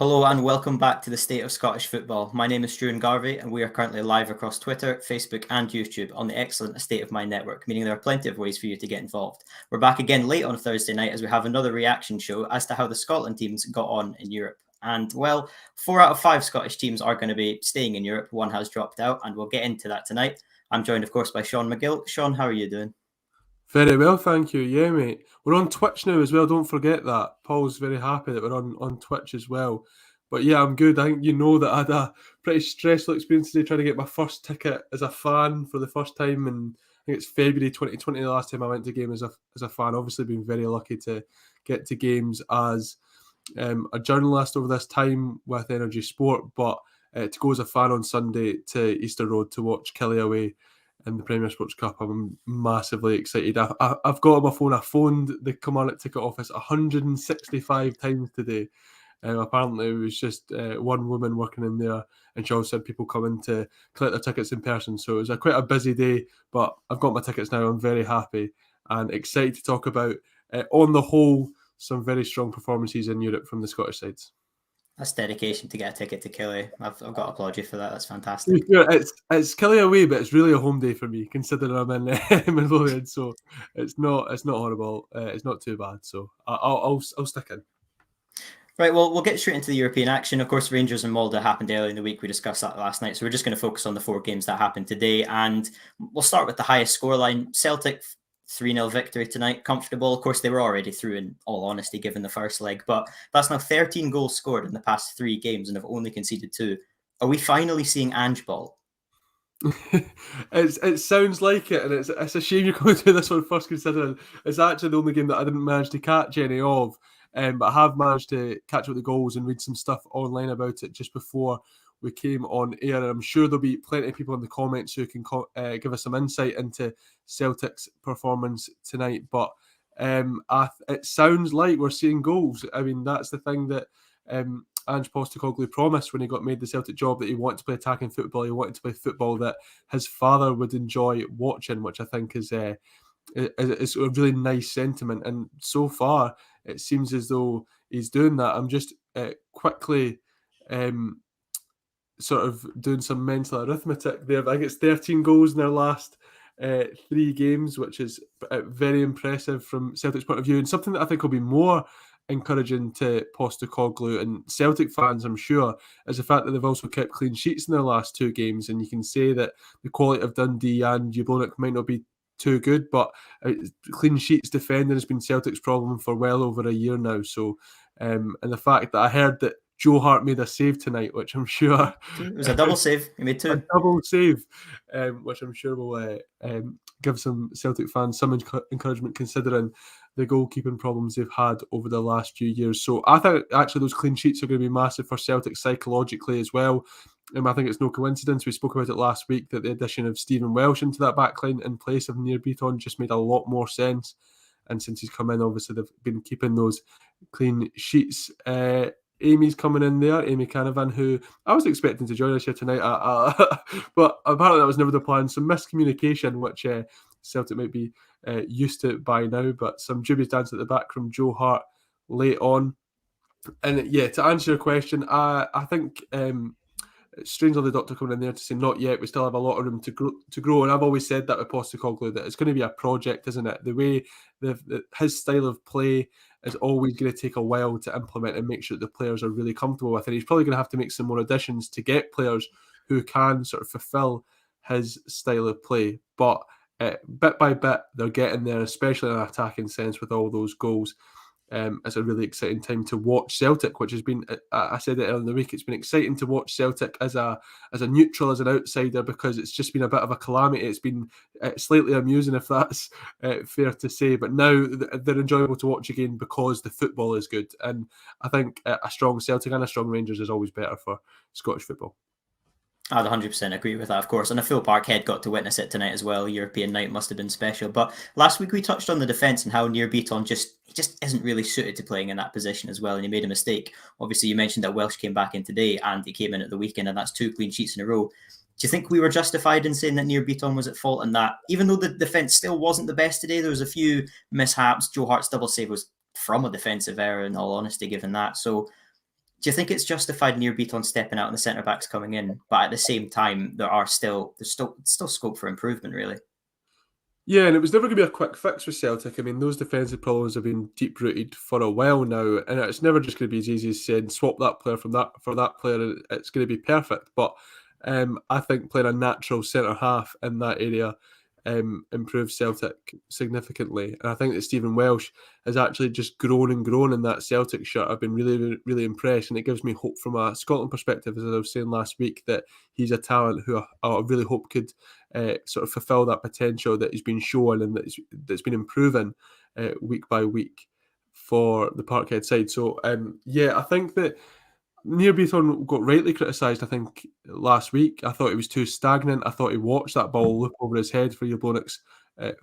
Hello and welcome back to the State of Scottish Football. My name is Stuart Garvey and we are currently live across Twitter, Facebook and YouTube on the excellent State of Mind network, meaning there are plenty of ways for you to get involved. We're back again late on a Thursday night as we have another reaction show as to how the Scotland teams got on in Europe. And well, 4 out of 5 Scottish teams are going to be staying in Europe. One has dropped out and we'll get into that tonight. I'm joined, of course, by Sean McGill. Sean, how are you doing? Very well, thank you. Yeah, mate. We're on Twitch now as well. Don't forget that. Paul's very happy that we're on Twitch as well. But yeah, I'm good. I think you know that I had a pretty stressful experience today trying to get my first ticket as a fan for the first time. And I think it's February 2020, the last time I went to a game as a fan. Obviously, been very lucky to get to games as a journalist over this time with Energy Sport. But to go as a fan on Sunday to Easter Road to watch Killie away in the Premier Sports Cup, I'm massively excited. I've got on my phone, I phoned the Kilmarnock ticket office 165 times today. Apparently it was just one woman working in there, and she also had people coming to collect their tickets in person. So it was quite a busy day, but I've got my tickets now. I'm very happy and excited to talk about, on the whole, some very strong performances in Europe from the Scottish sides. That's dedication to get a ticket to Killie. I've got to applaud you for that. That's fantastic. It's Killie away, but it's really a home day for me, considering I'm in Midlothian. So it's not horrible. It's not too bad. So I'll stick in. Right, well, we'll get straight into the European action. Of course, Rangers and Molde happened earlier in the week. We discussed that last night. So we're just going to focus on the 4 games that happened today. And we'll start with the highest scoreline. Celtic, 3-0 victory tonight. Comfortable. Of course, they were already through, in all honesty, given the first leg. But that's now 13 goals scored in the past 3 games and have only conceded 2. Are we finally seeing Ange ball? It sounds like it, and it's a shame you're going to do this one first, considering it's actually the only game that I didn't manage to catch any of. But I have managed to catch up the goals and read some stuff online about it just before we came on air. And I'm sure there'll be plenty of people in the comments who can give us some insight into Celtic's performance tonight. But it sounds like we're seeing goals. I mean, that's the thing that Ange Postecoglou promised when he got made the Celtic job, that he wanted to play attacking football. He wanted to play football that his father would enjoy watching, which I think is a really nice sentiment. And so far, it seems as though he's doing that. I'm just quickly sort of doing some mental arithmetic there. I think it's 13 goals in their last 3 games, which is very impressive from Celtic's point of view, and something that I think will be more encouraging to Postecoglou and Celtic fans, I'm sure, is the fact that they've also kept clean sheets in their last 2 games. And you can say that the quality of Dundee and Jablonec might not be too good, but clean sheets defending has been Celtic's problem for well over a year now. So, and the fact that I heard that Joe Hart made a save tonight, which I'm sure... It was a double save. He made 2. A double save, which I'm sure will give some Celtic fans some encouragement, considering the goalkeeping problems they've had over the last few years. So I think actually those clean sheets are going to be massive for Celtic psychologically as well. I think it's no coincidence, we spoke about it last week, that the addition of Stephen Welsh into that backline in place of Nir Bitton just made a lot more sense. And since he's come in, obviously they've been keeping those clean sheets. Amy's coming in there, Amy Canavan, who I was expecting to join us here tonight, but apparently that was never the plan. Some miscommunication, which Celtic might be used to by now, but some dubious dance at the back from Joe Hart late on. And yeah, to answer your question, I think strangely the doctor coming in there to say not yet, we still have a lot of room to grow. And I've always said that with Postecoglou, that it's going to be a project, isn't it? The way his style of play is always going to take a while to implement and make sure that the players are really comfortable with it. He's probably going to have to make some more additions to get players who can sort of fulfill his style of play. But bit by bit, they're getting there, especially in an attacking sense with all those goals. It's a really exciting time to watch Celtic, which has been, I said it earlier in the week, it's been exciting to watch Celtic as a neutral, as an outsider, because it's just been a bit of a calamity. It's been slightly amusing, if that's fair to say, but now they're enjoyable to watch again because the football is good. And I think a strong Celtic and a strong Rangers is always better for Scottish football. I'd 100% agree with that, of course. And a full Parkhead got to witness it tonight as well. European night must have been special. But last week we touched on the defence and how Nir Bitton just isn't really suited to playing in that position as well. And he made a mistake. Obviously, you mentioned that Welsh came back in today and he came in at the weekend, and that's 2 clean sheets in a row. Do you think we were justified in saying that Nir Bitton was at fault in that? Even though the defence still wasn't the best today, there was a few mishaps. Joe Hart's double save was from a defensive error, in all honesty, given that. So Do you think it's justified Near Beaton stepping out and the centre backs coming in, but at the same time there's still scope for improvement, really? Yeah, and it was never going to be a quick fix with Celtic. I mean, those defensive problems have been deep rooted for a while now, and it's never just going to be as easy as saying swap that player from that for that player, and it's going to be perfect. But I think playing a natural centre half in that area improves Celtic significantly, and I think that Stephen Welsh has actually just grown and grown in that Celtic shirt. I've been really, really impressed, and it gives me hope from a Scotland perspective, as I was saying last week, that he's a talent who I really hope could sort of fulfill that potential that he's been shown and that's been improving week by week for the Parkhead side. So I think that Near Beaton got rightly criticised, I think, last week. I thought he was too stagnant. I thought he watched that ball look over his head for Jablonek's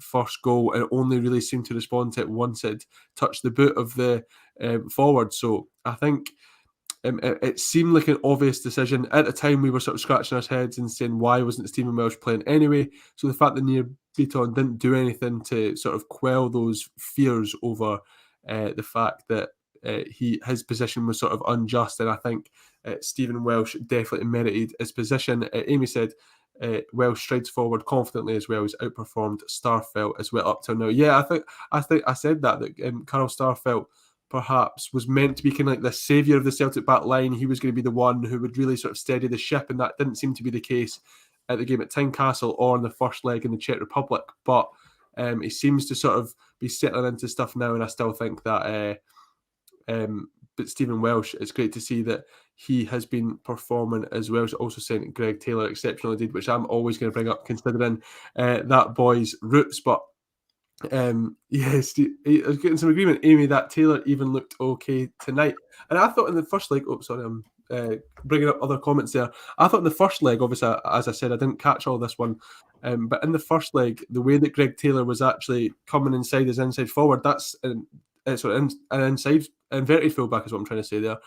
first goal and only really seemed to respond to it once it touched the boot of the forward. So I think it seemed like an obvious decision. At the time, we were sort of scratching our heads and saying, why wasn't Stephen Welsh playing anyway? So the fact that Near Beaton didn't do anything to sort of quell those fears over the fact that his position was sort of unjust, and I think Stephen Welsh definitely merited his position. Amy said Welsh strides forward confidently as well. He's outperformed Starfelt as well up till now. Yeah, I think I said that Carl Starfelt perhaps was meant to be kind of like the saviour of the Celtic back line. He was going to be the one who would really sort of steady the ship, and that didn't seem to be the case at the game at Tynecastle or in the first leg in the Czech Republic. But he seems to sort of be settling into stuff now, and I still think that but Stephen Welsh, it's great to see that he has been performing as well. Also saying Greg Taylor exceptionally did, which I'm always going to bring up considering that boy's roots. But yes, I was getting some agreement, Amy, that Taylor even looked okay tonight. And I thought in the first leg, I'm bringing up other comments there. I thought in the first leg, obviously, as I said, I didn't catch all this one. But in the first leg, the way that Greg Taylor was actually coming inside his inside forward, that's an inside inverted fullback is what I'm trying to say there.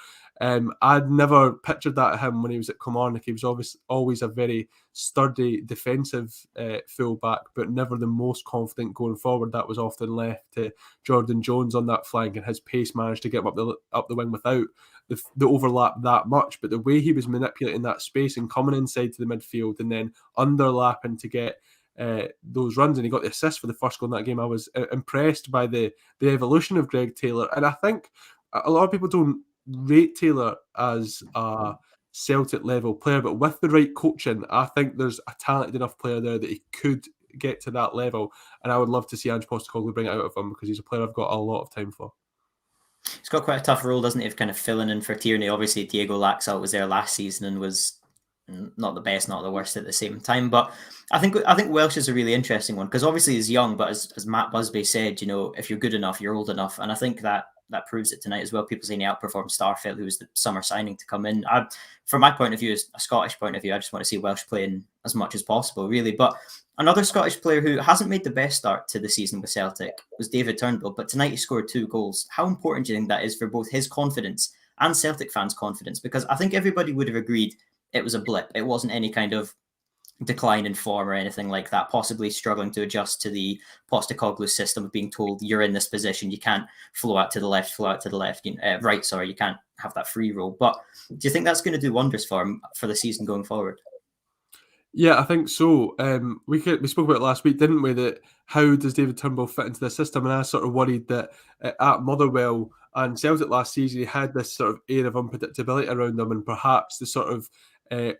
I'd never pictured that of him when he was at Kilmarnock. He was always a very sturdy defensive fullback, but never the most confident going forward. That was often left to Jordan Jones on that flank, and his pace managed to get him up the wing without the overlap that much. But the way he was manipulating that space and coming inside to the midfield and then underlapping to get those runs, and he got the assist for the first goal in that game. I was impressed by the evolution of Greg Taylor, and I think a lot of people don't rate Taylor as a Celtic level player, but with the right coaching, I think there's a talented enough player there that he could get to that level, and I would love to see Ange Postecoglou bring it out of him, because he's a player I've got a lot of time for. He's got quite a tough role, doesn't he, of kind of filling in for Tierney. Obviously, Diego Laxalt was there last season and was not the best, not the worst at the same time. But I think Welsh is a really interesting one, because obviously he's young, but as Matt Busby said, if you're good enough, you're old enough. And I think that proves it tonight as well. People saying he outperformed Starfelt, who was the summer signing to come in. From my point of view, as a Scottish point of view, I just want to see Welsh playing as much as possible, really. But another Scottish player who hasn't made the best start to the season with Celtic was David Turnbull, but tonight he scored 2 goals. How important do you think that is for both his confidence and Celtic fans' confidence? Because I think everybody would have agreed it was a blip. It wasn't any kind of decline in form or anything like that, possibly struggling to adjust to the Postecoglou system of being told you're in this position, you can't flow out to the left, right, you can't have that free roll. But do you think that's going to do wonders for him for the season going forward? Yeah, I think so. We spoke about it last week, didn't we, that how does David Turnbull fit into the system? And I sort of worried that at Motherwell and Celtic last season, he had this sort of air of unpredictability around him, and perhaps the sort of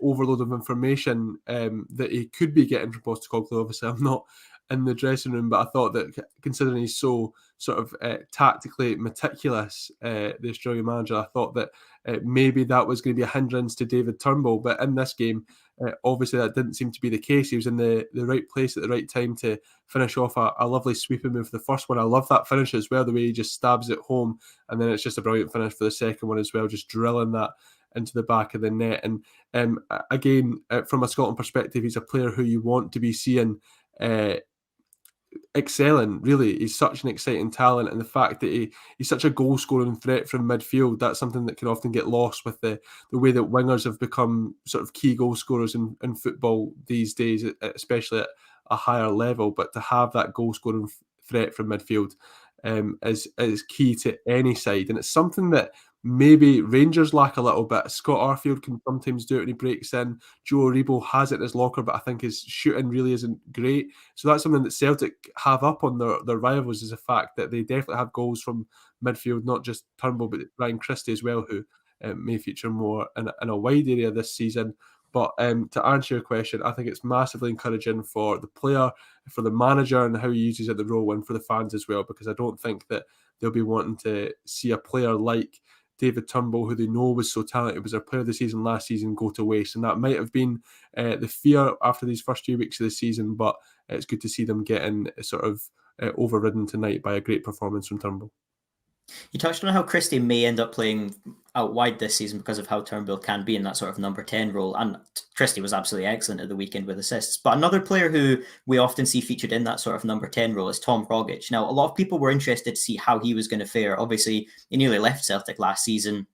overload of information that he could be getting from Postecoglou. Obviously, I'm not in the dressing room, but I thought that considering he's so sort of tactically meticulous, the Australian manager, I thought that maybe that was going to be a hindrance to David Turnbull. But in this game, obviously that didn't seem to be the case. He was in the right place at the right time to finish off a lovely sweeping move for the first one. I love that finish as well, the way he just stabs it home, and then it's just a brilliant finish for the second one as well, just drilling that into the back of the net. And again, from a Scotland perspective, he's a player who you want to be seeing excelling. Really, he's such an exciting talent, and the fact that he's such a goal scoring threat from midfield, that's something that can often get lost with the way that wingers have become sort of key goal scorers in football these days, especially at a higher level. But to have that goal scoring threat from midfield is key to any side, and it's something that Maybe Rangers lack a little bit. Scott Arfield can sometimes do it when he breaks in. Joe Aribo has it in his locker, but I think his shooting really isn't great. So that's something that Celtic have up on their rivals, is the fact that they definitely have goals from midfield, not just Turnbull, but Ryan Christie as well, who may feature more in a wide area this season. But to answer your question, I think it's massively encouraging for the player, for the manager and how he uses it, the role, and for the fans as well, because I don't think that they'll be wanting to see a player like David Turnbull, who they know was so talented, was their player of the season last season, go to waste. And that might have been the fear after these first few weeks of the season, but it's good to see them getting sort of overridden tonight by a great performance from Turnbull. You touched on how Christie may end up playing out wide this season because of how Turnbull can be in that sort of number 10 role. And Christie was absolutely excellent at the weekend with assists. But another player who we often see featured in that sort of number 10 role is Tom Braggage. Now, a lot of people were interested to see how he was going to fare. Obviously, he nearly left Celtic last season.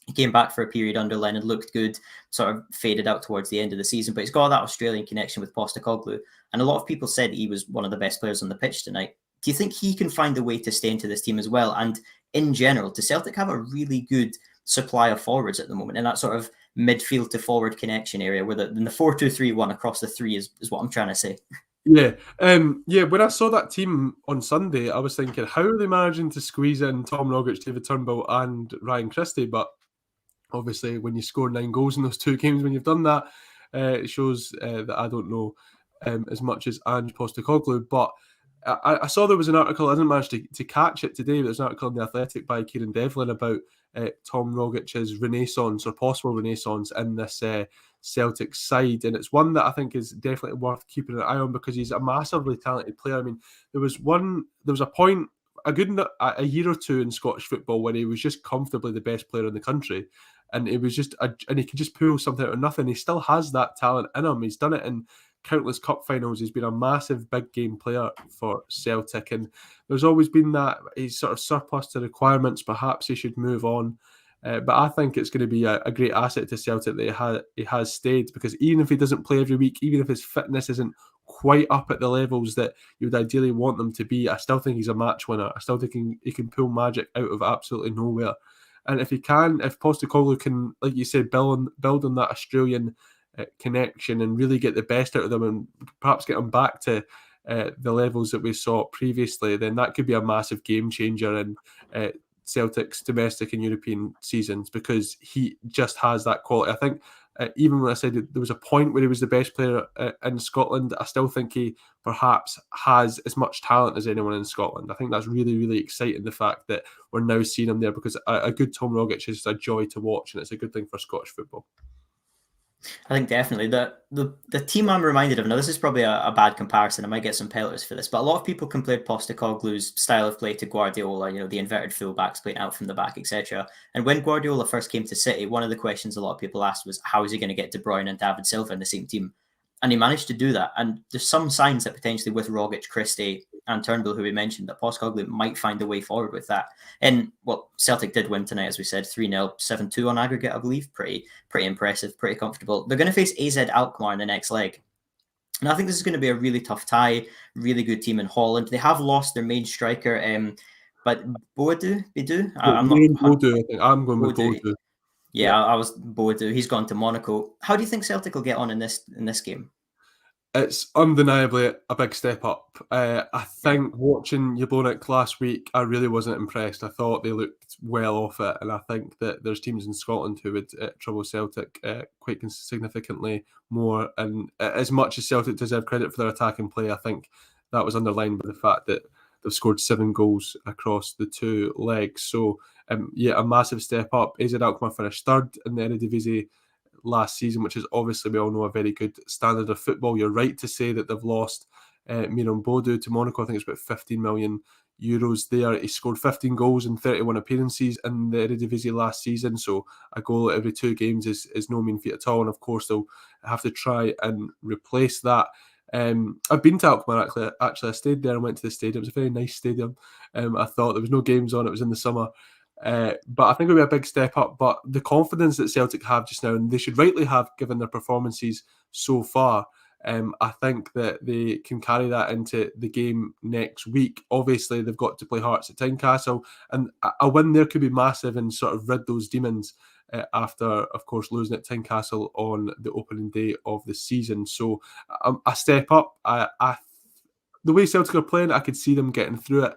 He came back for a period under Lennon, looked good, sort of faded out towards the end of the season, but he's got that Australian connection with Postecoglou. And a lot of people said he was one of the best players on the pitch tonight. Do you think he can find a way to stay into this team as well? And in general, does Celtic have a really good supply of forwards at the moment in that sort of midfield to forward connection area where the 4-2-3-1 across the three is what I'm trying to say? Yeah. When I saw that team on Sunday, I was thinking, how are they managing to squeeze in Tom Rogic, David Turnbull and Ryan Christie? But obviously, when you score 9 goals in those 2 games, when you've done that, it shows that I don't know as much as Ange Postecoglou. But I saw there was an article, I didn't manage to catch it today, but there's an article in The Athletic by Kieran Devlin about Tom Rogic's renaissance or possible renaissance in this Celtic side. And it's one that I think is definitely worth keeping an eye on because he's a massively talented player. I mean, there was a point, a year or two in Scottish football when he was just comfortably the best player in the country. And it was just, and he could just pull something out of nothing. He still has that talent in him. He's done it in countless cup finals. He's been a massive big game player for Celtic, and there's always been that he's sort of surplus to requirements. Perhaps he should move on, but I think it's going to be a great asset to Celtic that he has stayed, because even if he doesn't play every week, even if his fitness isn't quite up at the levels that you would ideally want them to be, I still think he's a match winner. I still think he can pull magic out of absolutely nowhere. And if Postecoglou can, like you said, build on that Australian connection and really get the best out of them and perhaps get them back to the levels that we saw previously, then that could be a massive game changer in Celtic's domestic and European seasons, because he just has that quality. I think even when I said there was a point where he was the best player in Scotland, I still think he perhaps has as much talent as anyone in Scotland. I think that's really, really exciting, the fact that we're now seeing him there, because a good Tom Rogic is a joy to watch, and it's a good thing for Scottish football. I think definitely the team I'm reminded of now. This is probably a bad comparison. I might get some pelters for this, but a lot of people compared Postecoglou's style of play to Guardiola. You know, the inverted fullbacks playing out from the back, etc. And when Guardiola first came to City, one of the questions a lot of people asked was, how is he going to get De Bruyne and David Silva in the same team? And he managed to do that. And there's some signs that potentially with Rogic, Christie, and Turnbull, who we mentioned, that Postecoglou might find a way forward with that. And, well, Celtic did win tonight, as we said, 3-0, 7-2 on aggregate, I believe. Pretty impressive, pretty comfortable. They're going to face AZ Alkmaar in the next leg. And I think this is going to be a really tough tie, really good team in Holland. They have lost their main striker, but Boadu? I'm going with Boadu. Yeah, I was Boadu. He's gone to Monaco. How do you think Celtic will get on in this game? It's undeniably a big step up. I think watching Jablonec last week, I really wasn't impressed. I thought they looked well off it, and I think that there's teams in Scotland who would trouble Celtic quite significantly more. And as much as Celtic deserve credit for their attacking play, I think that was underlined by the fact that they've scored 7 goals across the 2 legs. So, a massive step up. AZ Alkmaar finished 3rd in the Eredivisie last season, which is obviously, we all know, a very good standard of football. You're right to say that they've lost Miran Boadu to Monaco. I think it's about 15 million euros there. He scored 15 goals in 31 appearances in the Eredivisie last season, so a goal every 2 games is no mean feat at all. And of course, they'll have to try and replace that. I've been to Alkmaar actually. I stayed there and went to the stadium. It's a very nice stadium. I thought there was no games on. It was in the summer. But I think it'll be a big step up. But the confidence that Celtic have just now, and they should rightly have given their performances so far, I think that they can carry that into the game next week. Obviously, they've got to play Hearts at Tynecastle, and a win there could be massive and sort of rid those demons after, of course, losing at Tynecastle on the opening day of the season. So a step up. The way Celtic are playing, I could see them getting through it,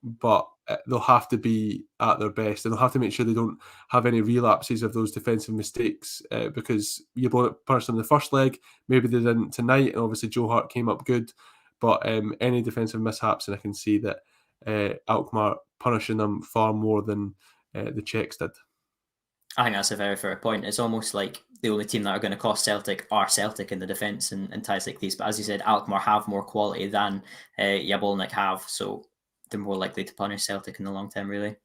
but they'll have to be at their best, and they'll have to make sure they don't have any relapses of those defensive mistakes, because you blow it person in the first leg, maybe they didn't tonight, and obviously Joe Hart came up good, but any defensive mishaps, and I can see that Alkmaar punishing them far more than the Czechs did. I think that's a very fair point. It's almost like the only team that are going to cost Celtic are Celtic in the defence and ties like these. But as you said, Alkmaar have more quality than Jablonec have, so they're more likely to punish Celtic in the long term, really.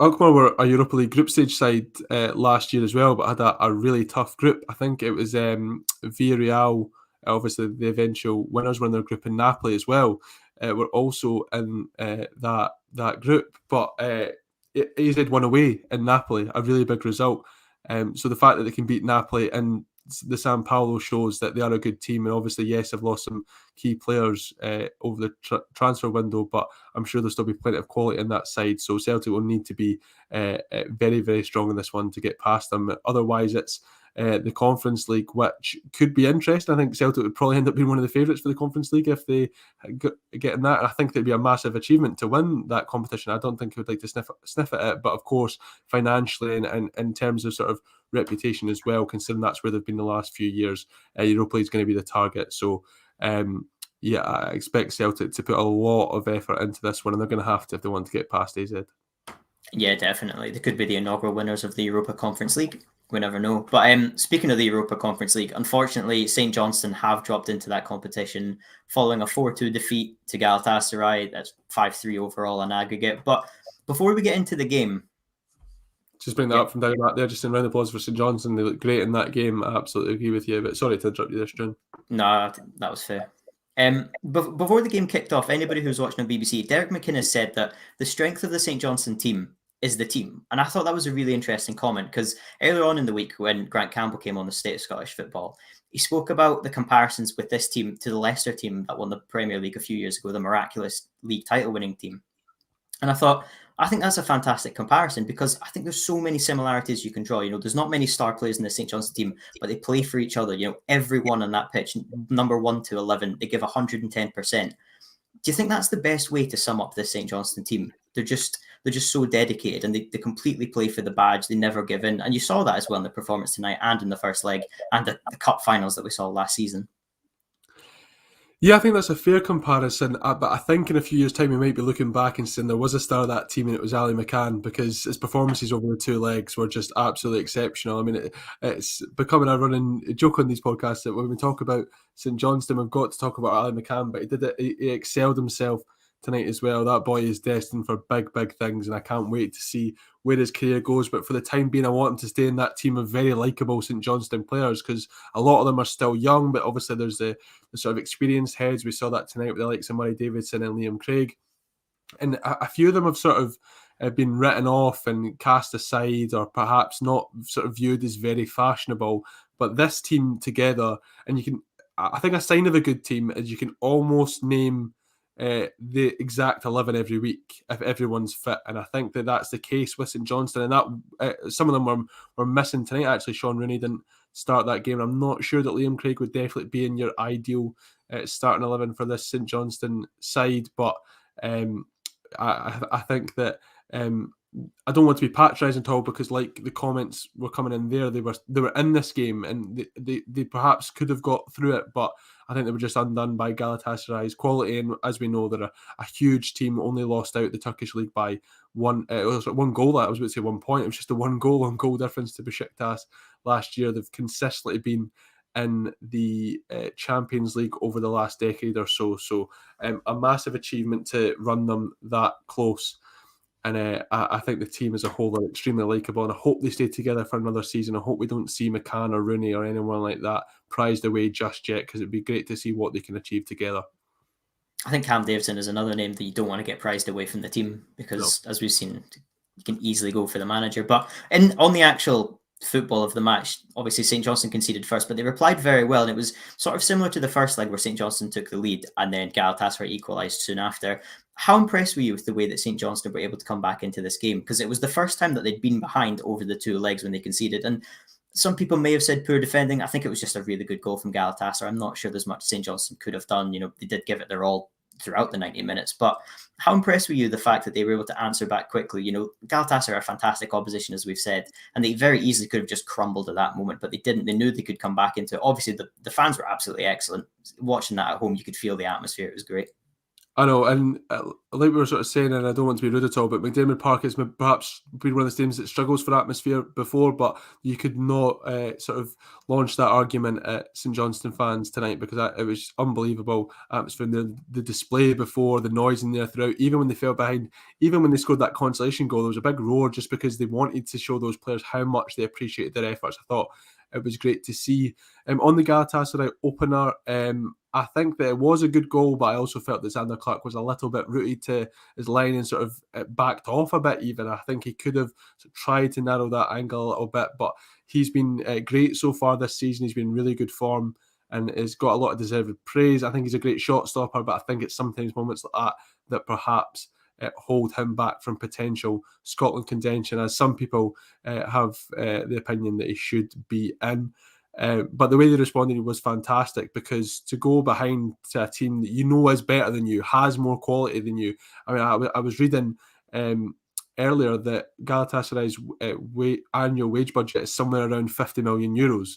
Alkmaar were a Europa League group stage side last year as well, but had a really tough group. I think it was Villarreal, obviously the eventual winners were in their group, and Napoli as well were also in that group. But AZ won away in Napoli, a really big result. So the fact that they can beat Napoli and the San Paulo shows that they are a good team. And obviously, yes, they've lost some key players over the transfer window, but I'm sure there'll still be plenty of quality in that side. So Celtic will need to be very, very strong in this one to get past them. Otherwise, it's the Conference League, which could be interesting. I think Celtic would probably end up being one of the favourites for the Conference League if they get in that. And I think it'd be a massive achievement to win that competition. I don't think I would like to sniff at it, but of course, financially and in terms of sort of reputation as well, considering that's where they've been the last few years, Europa League is going to be the target. So, yeah, I expect Celtic to put a lot of effort into this one, and they're going to have to if they want to get past AZ. Yeah, definitely. They could be the inaugural winners of the Europa Conference League. We never know. But speaking of the Europa Conference League, unfortunately, St Johnstone have dropped into that competition following a 4-2 defeat to Galatasaray. That's 5-3 overall in aggregate. But before we get into the game... Just bring that up from down back there, just in round of applause for St Johnstone. They look great in that game. I absolutely agree with you. But sorry to interrupt you there, Struan. No, that was fair. Before the game kicked off, anybody who was watching on BBC, Derek Mcginnis said that the strength of the St Johnstone team is the team. And I thought that was a really interesting comment, because earlier on in the week when Grant Campbell came on the State of Scottish Football, he spoke about the comparisons with this team to the Leicester team that won the Premier League a few years ago, the miraculous league title winning team. And I think that's a fantastic comparison, because I think there's so many similarities you can draw. You know, there's not many star players in the St Johnstone team, but they play for each other. You know, everyone on that pitch, number 1 to 11, they give 110%. Do you think that's the best way to sum up this St Johnstone team? They're just so dedicated, and they completely play for the badge. They never give in. And you saw that as well in the performance tonight and in the first leg and the cup finals that we saw last season. Yeah, I think that's a fair comparison, but I think in a few years' time we might be looking back and saying there was a star of that team and it was Ali McCann, because his performances over the 2 legs were just absolutely exceptional. I mean, it's becoming a running joke on these podcasts that when we talk about St Johnstone, we've got to talk about Ali McCann, but he excelled himself tonight as well. That boy is destined for big, big things, and I can't wait to see where his career goes. But for the time being, I want him to stay in that team of very likeable St Johnstone players, because a lot of them are still young, but obviously there's the sort of experienced heads. We saw that tonight with the likes of Murray Davidson and Liam Craig, and a few of them have sort of been written off and cast aside, or perhaps not sort of viewed as very fashionable. But this team together, and I think a sign of a good team is you can almost name the exact 11 every week if everyone's fit, and I think that that's the case with St Johnstone. And that some of them were missing tonight. Actually, Sean Rooney didn't start that game. I'm not sure that Liam Craig would definitely be in your ideal starting 11 for this St Johnstone side, but I think that I don't want to be patronising at all, because like the comments were coming in there, they were in this game and they perhaps could have got through it, but I think they were just undone by Galatasaray's quality. And as we know, they're a huge team, only lost out the Turkish league by one goal. I was about to say 1 point. It was just a one goal difference to Besiktas last year. They've consistently been in the Champions League over the last decade or so. So a massive achievement to run them that close. And I think the team as a whole are extremely likeable, and I hope they stay together for another season. I hope we don't see McCann or Rooney or anyone like that prized away just yet, because it'd be great to see what they can achieve together. I think Cam Davidson is another name that you don't want to get prized away from the team, because as we've seen, you can easily go for the manager. But on the actual football of the match. Obviously, St Johnstone conceded first, but they replied very well, and it was sort of similar to the first leg where St Johnstone took the lead and then Galatasaray equalised soon after. How impressed were you with the way that St Johnstone were able to come back into this game? Because it was the first time that they'd been behind over the two legs when they conceded. And some people may have said poor defending. I think it was just a really good goal from Galatasaray. I'm not sure there's much St Johnstone could have done. They did give it their all throughout the 90 minutes. But how impressed were you the fact that they were able to answer back quickly? Galatasaray are a fantastic opposition, as we've said, and they very easily could have just crumbled at that moment, but they didn't. They knew they could come back into it. Obviously, the fans were absolutely excellent. Watching that at home, you could feel the atmosphere. It was great. I know, and like we were sort of saying, and I don't want to be rude at all, but McDiarmid Park has perhaps been one of the teams that struggles for atmosphere before, but you could not sort of launch that argument at St Johnstone fans tonight, because it was unbelievable atmosphere. The display before, the noise in there throughout, even when they fell behind, even when they scored that consolation goal, there was a big roar just because they wanted to show those players how much they appreciated their efforts. I thought it was great to see. On the Galatasaray opener, I think that it was a good goal, but I also felt that Xander Clark was a little bit rooted to his line and sort of backed off a bit even. I think he could have tried to narrow that angle a little bit, but he's been great so far this season. He's been in really good form and has got a lot of deserved praise. I think he's a great shot stopper, but I think it's sometimes moments like that perhaps hold him back from potential Scotland contention, as some people have the opinion that he should be in. But the way they responded was fantastic, because to go behind to a team that you know is better than you, has more quality than you. I mean, I was reading earlier that Galatasaray's annual wage budget is somewhere around 50 million euros.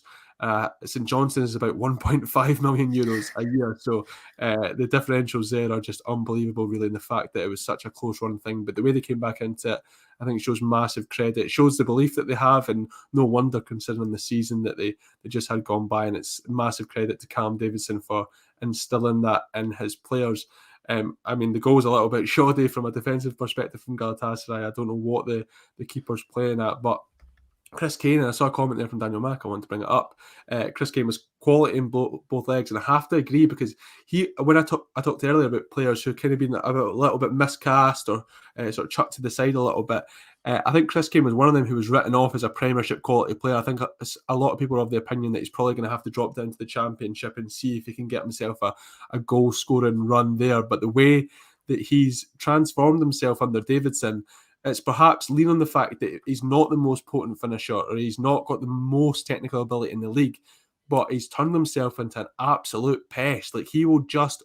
St Johnstone is about 1.5 million euros a year. So the differentials there are just unbelievable, really, in the fact that it was such a close run thing. But the way they came back into it, I think, shows massive credit. It shows the belief that they have, and no wonder considering the season that they just had gone by. And it's massive credit to Callum Davidson for instilling that in his players. I mean, the goal's a little bit shoddy from a defensive perspective from Galatasaray. I don't know what the keeper's playing at, but Chris Kane, and I saw a comment there from Daniel Mack, I want to bring it up. Chris Kane was quality in both legs, and I have to agree, because when I talked earlier about players who kind of been a little bit miscast or sort of chucked to the side a little bit, I think Chris Kane was one of them who was written off as a Premiership quality player. I think a lot of people are of the opinion that he's probably going to have to drop down to the Championship and see if he can get himself a goal scoring run there. But the way that he's transformed himself under Davidson, it's perhaps lean on the fact that he's not the most potent finisher, or he's not got the most technical ability in the league, but he's turned himself into an absolute pest. Like, he will just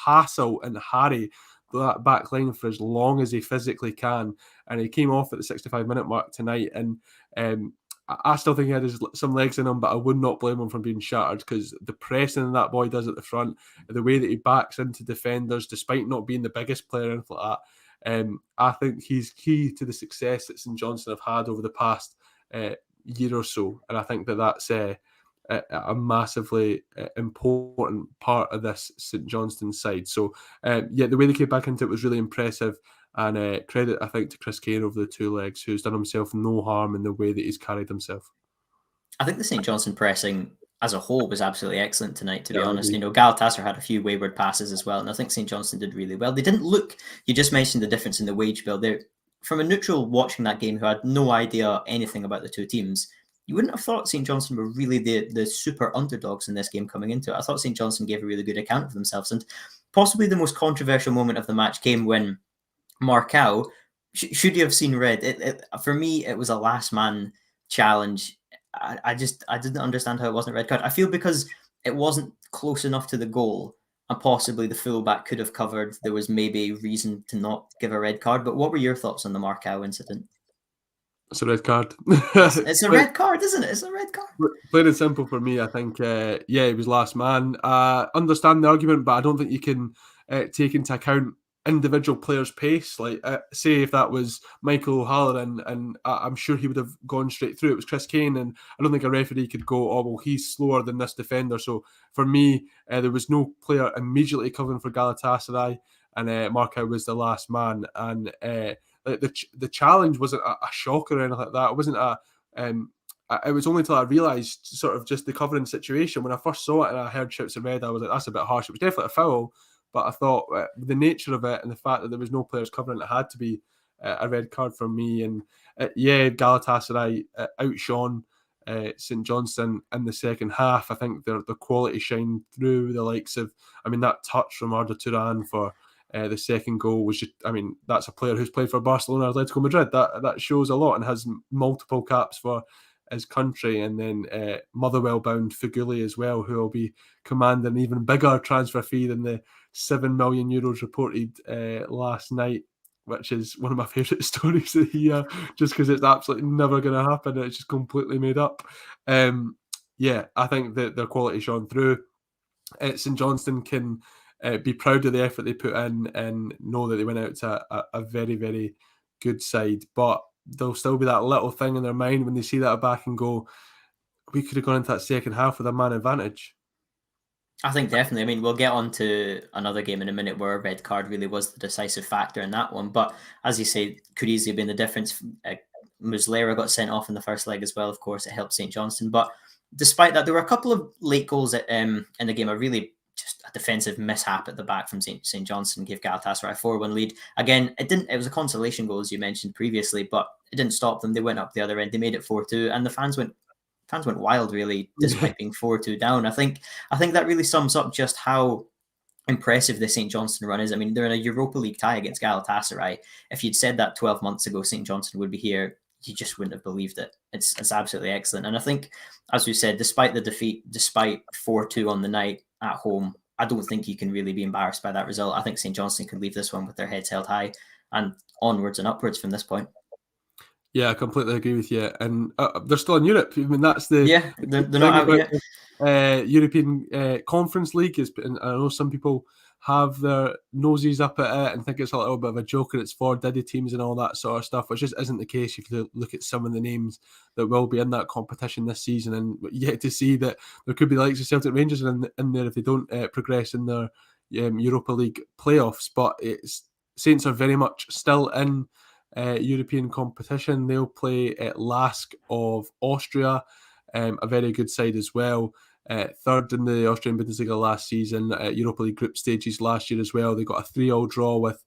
hassle and harry that back line for as long as he physically can. And he came off at the 65-minute mark tonight, and I still think he had some legs in him, but I would not blame him for being shattered, because the pressing that boy does at the front, the way that he backs into defenders, despite not being the biggest player or anything like that, I think he's key to the success that St Johnstone have had over the past year or so, and I think that's a massively important part of this St Johnstone side. So the way they came back into it was really impressive, and credit, I think, to Chris Kane over the two legs, who's done himself no harm in the way that he's carried himself. I think the St Johnstone pressing as a whole was absolutely excellent tonight, to be honest. Galatasaray had a few wayward passes as well, and I think St Johnstone did really well. They didn't look, you just mentioned the difference in the wage bill. They're, from a neutral watching that game who had no idea anything about the two teams, you wouldn't have thought St Johnstone were really the super underdogs in this game coming into it. I thought St Johnstone gave a really good account of themselves, and possibly the most controversial moment of the match came when Markow, should you have seen red? For me, it was a last man challenge. I didn't understand how it wasn't a red card. I feel because it wasn't close enough to the goal, and possibly the fullback could have covered, there was maybe reason to not give a red card. But what were your thoughts on the Markow incident? It's a red card. It's a red card, isn't it? It's a red card. Plain and simple for me, I think, he was last man. Understand the argument, but I don't think you can take into account individual players' pace. Like, say if that was Michael O'Halloran, and I'm sure he would have gone straight through. It was Chris Kane, and I don't think a referee could go, oh, well, he's slower than this defender. So for me, there was no player immediately covering for Galatasaray, and Markow was the last man. And the challenge wasn't a shocker or anything like that. It wasn't it was only until I realised sort of just the covering situation. When I first saw it and I heard shouts of red, I was like, that's a bit harsh. It was definitely a foul. But I thought the nature of it and the fact that there was no players covering it had to be a red card for me. And Galatasaray outshone St Johnstone in the second half. I think their quality shined through the likes of, that touch from Arda Turan for the second goal was just, that's a player who's played for Barcelona, Atletico Madrid. That shows a lot and has multiple caps for his country. And then Motherwell-bound Fuguli as well, who will be commanding an even bigger transfer fee than the €7 million reported last night, which is one of my favourite stories of the year, just because it's absolutely never going to happen. It's just completely made up. I think that their quality shone through. St Johnstone can be proud of the effort they put in and know that they went out to a very, very good side. But there'll still be that little thing in their mind when they see that back and go, we could have gone into that second half with a man advantage. I think definitely. We'll get on to another game in a minute where a red card really was the decisive factor in that one. But as you say, could easily have been the difference. Muslera got sent off in the first leg as well. Of course, it helped St Johnstone. But despite that, there were a couple of late goals in the game. A really just a defensive mishap at the back from St Johnstone gave Galatasaray a 4-1 lead. Again, it was a consolation goal, as you mentioned previously, but it didn't stop them. They went up the other end. They made it 4-2, and the fans went wild, really, despite being 4-2 down. I think that really sums up just how impressive the St Johnstone run is. They're in a Europa League tie against Galatasaray. If you'd said that 12 months ago, St Johnstone would be here, you just wouldn't have believed it. It's absolutely excellent. And I think, as we said, despite the defeat, despite 4-2 on the night at home, I don't think you can really be embarrassed by that result. I think St Johnstone could leave this one with their heads held high and onwards and upwards from this point. Yeah, I completely agree with you. And they're still in Europe. That's the they're not out yet. European Conference League is. And I know some people have their noses up at it and think it's a little bit of a joke and it's for Diddy teams and all that sort of stuff, which just isn't the case if you look at some of the names that will be in that competition this season. And yet to see that there could be the likes of Celtic Rangers in there if they don't progress in their Europa League playoffs. But Saints are very much still in European competition. They'll play at Lask of Austria, a very good side as well. Third in the Austrian Bundesliga last season, Europa League group stages last year as well. They got a 3-3 draw with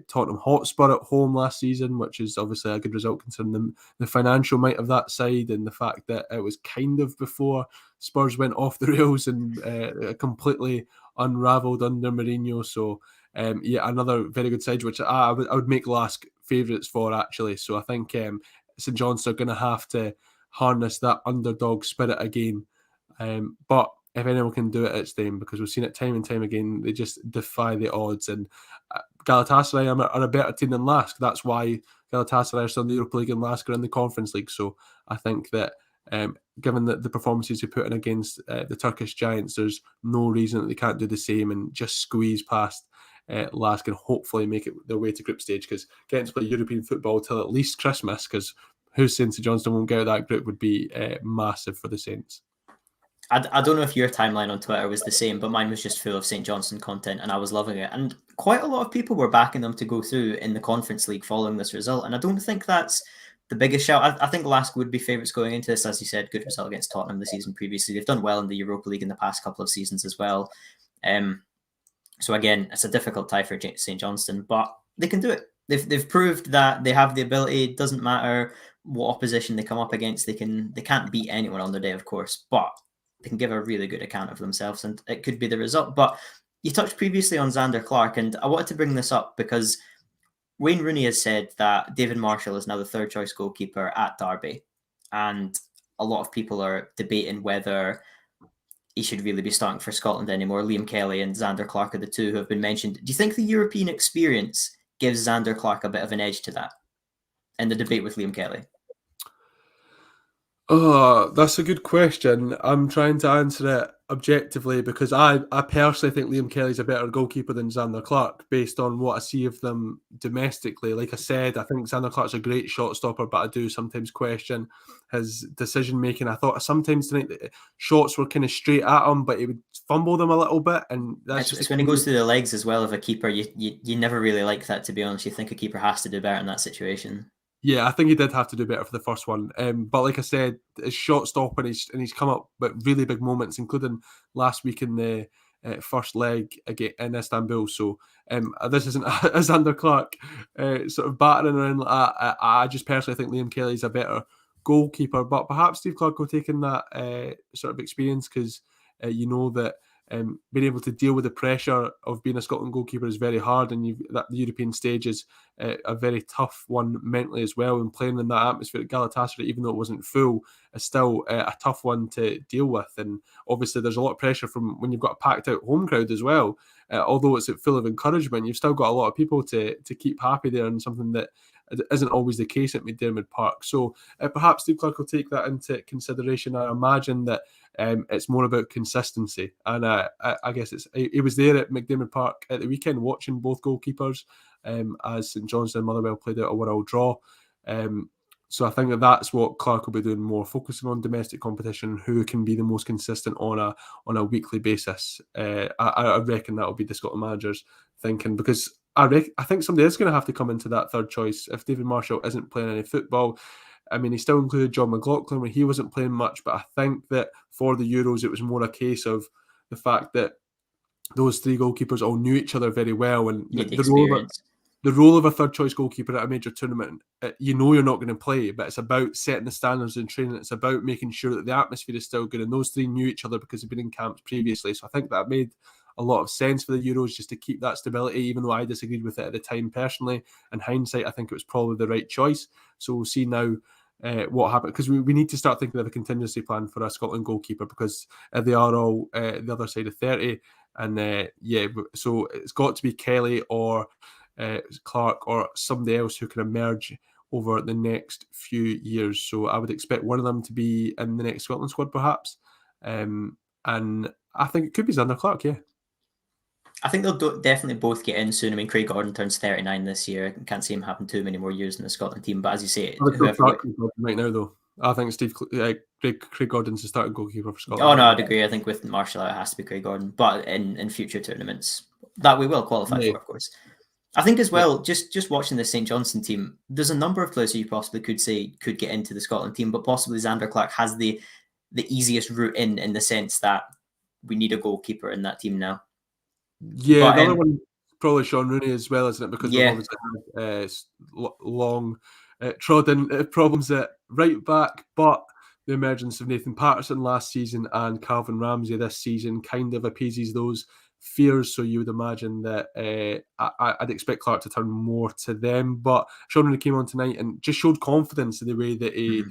Tottenham Hotspur at home last season, which is obviously a good result considering the financial might of that side and the fact that it was kind of before Spurs went off the rails and completely unravelled under Mourinho. So another very good side, which I would make Lask favourites for, actually. So I think St Johnstone are going to have to harness that underdog spirit again. But if anyone can do it, it's them, because we've seen it time and time again. They just defy the odds. And Galatasaray are a better team than Lask. That's why Galatasaray are still in the Europa League and Lask are in the Conference League. So I think that given the performances they put in against the Turkish giants, there's no reason that they can't do the same and just squeeze past Lask and hopefully make it their way to group stage, because getting to play European football till at least Christmas, because who's saying St Johnstone won't get out of that group, would be massive for the Saints. I don't know if your timeline on Twitter was the same, but mine was just full of St Johnstone content and I was loving it. And quite a lot of people were backing them to go through in the Conference League following this result. And I don't think that's the biggest shout. I think Lask would be favourites going into this. As you said, good result against Tottenham the season previously. They've done well in the Europa League in the past couple of seasons as well. So again, it's a difficult tie for St Johnstone, but they can do it. They've proved that they have the ability. It doesn't matter what opposition they come up against. They can't beat anyone on their day, of course, but they can give a really good account of themselves, and it could be the result. But you touched previously on Xander Clark, and I wanted to bring this up because Wayne Rooney has said that David Marshall is now the third choice goalkeeper at Derby, and a lot of people are debating whether he should really be starting for Scotland anymore. Liam Kelly and Xander Clark are the two who have been mentioned. Do you think the European experience gives Xander Clark a bit of an edge to that in the debate with Liam Kelly? Oh, that's a good question. I'm trying to answer it objectively because I personally think Liam Kelly's a better goalkeeper than Xander Clark based on what I see of them domestically. Like I said, I think Xander Clark's a great shot stopper, but I do sometimes question his decision making. I thought sometimes tonight the shots were kind of straight at him, but he would fumble them a little bit, and it's when he goes to the legs as well of a keeper. You never really like that, to be honest. You think a keeper has to do better in that situation. Yeah, I think he did have to do better for the first one. But like I said, his shot stop and he's come up with really big moments, including last week in the first leg again in Istanbul. So this isn't as Xander Clark sort of battering around like that. I just personally think Liam Kelly's a better goalkeeper, but perhaps Steve Clarke will take in that sort of experience because you know that being able to deal with the pressure of being a Scotland goalkeeper is very hard, and the European stage is a very tough one mentally as well. And playing in that atmosphere at Galatasaray, even though it wasn't full, is still a tough one to deal with. And obviously, there's a lot of pressure from when you've got a packed out home crowd as well. Although it's full of encouragement, you've still got a lot of people to keep happy there, and something that isn't always the case at McDiarmid Park. So perhaps Steve Clarke will take that into consideration. I imagine that it's more about consistency. And I guess he was there at McDiarmid Park at the weekend watching both goalkeepers as St Johnstone and Motherwell played out a 1-1 draw. So I think that's what Clarke will be doing more, focusing on domestic competition, who can be the most consistent on a weekly basis. I reckon that will be the Scotland manager's thinking, because I think somebody is going to have to come into that third choice if David Marshall isn't playing any football. I mean, he still included John McLaughlin when he wasn't playing much, but I think that for the Euros, it was more a case of the fact that those three goalkeepers all knew each other very well, and the role of a third choice goalkeeper at a major tournament, you know you're not going to play, but it's about setting the standards in training. It's about making sure that the atmosphere is still good, and those three knew each other because they've been in camps previously. So I think that made a lot of sense for the Euros, just to keep that stability, even though I disagreed with it at the time personally. In hindsight, I think it was probably the right choice. So we'll see now what happened, because we need to start thinking of a contingency plan for a Scotland goalkeeper, because they are all the other side of 30. And so it's got to be Kelly or Clarke or somebody else who can emerge over the next few years. So I would expect one of them to be in the next Scotland squad, perhaps. And I think it could be Zander Clarke, yeah. I think they'll definitely both get in soon. I mean, Craig Gordon turns 39 this year. I can't see him having too many more years in the Scotland team. But as you say, right now, though, I think Craig Gordon's the starting goalkeeper for Scotland. Oh, no, I'd agree. I think with Marshall, it has to be Craig Gordon. But in future tournaments that we will qualify for, of course. I think as well, just watching the St Johnstone team, there's a number of players who you possibly could say could get into the Scotland team, but possibly Zander Clarke has the easiest route in the sense that we need a goalkeeper in that team now. Yeah, the other one probably Sean Rooney as well, isn't it? Because we've obviously had long trodden problems at right back, but the emergence of Nathan Patterson last season and Calvin Ramsey this season kind of appeases those fears. So you would imagine that I'd expect Clarke to turn more to them. But Sean Rooney came on tonight and just showed confidence in the way that he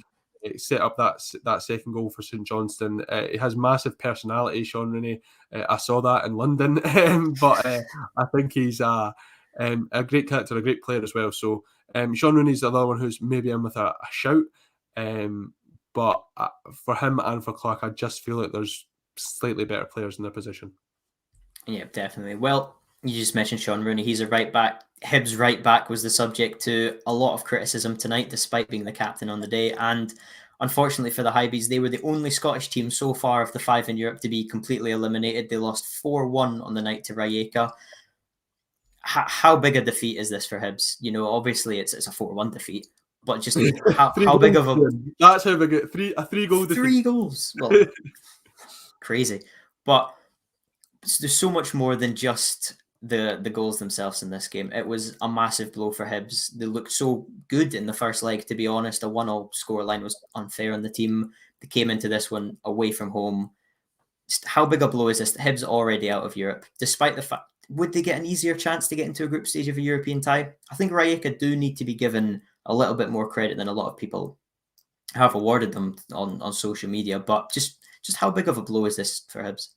set up that second goal for St Johnstone. He has massive personality, Sean Rooney. I saw that in London, but I think he's a great character, a great player as well. So Sean Rooney's the other one who's maybe in with a shout. But for him and for Clarke, I just feel like there's slightly better players in their position. Yeah, definitely. Well, you just mentioned Sean Rooney. He's a right back. Hibs right back was the subject to a lot of criticism tonight, despite being the captain on the day. And unfortunately for the Hibs, they were the only Scottish team so far of the 5 in Europe to be completely eliminated. They lost 4-1 on the night to Rijeka. How big a defeat is this for Hibs? You know, obviously it's a 4-1 defeat, but just how big of a... That's how big a 3-goal defeat. 3 goals. Well, crazy. But there's so much more than just the goals themselves in this game. It was a massive blow for Hibs. They looked so good in the first leg, to be honest. A 1-1 scoreline was unfair on the team. They came into this one away from home. Just how big a blow is this? Hibs already out of Europe, despite the fact, would they get an easier chance to get into a group stage of a European tie? I think Rijeka do need to be given a little bit more credit than a lot of people have awarded them on social media. But just how big of a blow is this for Hibs?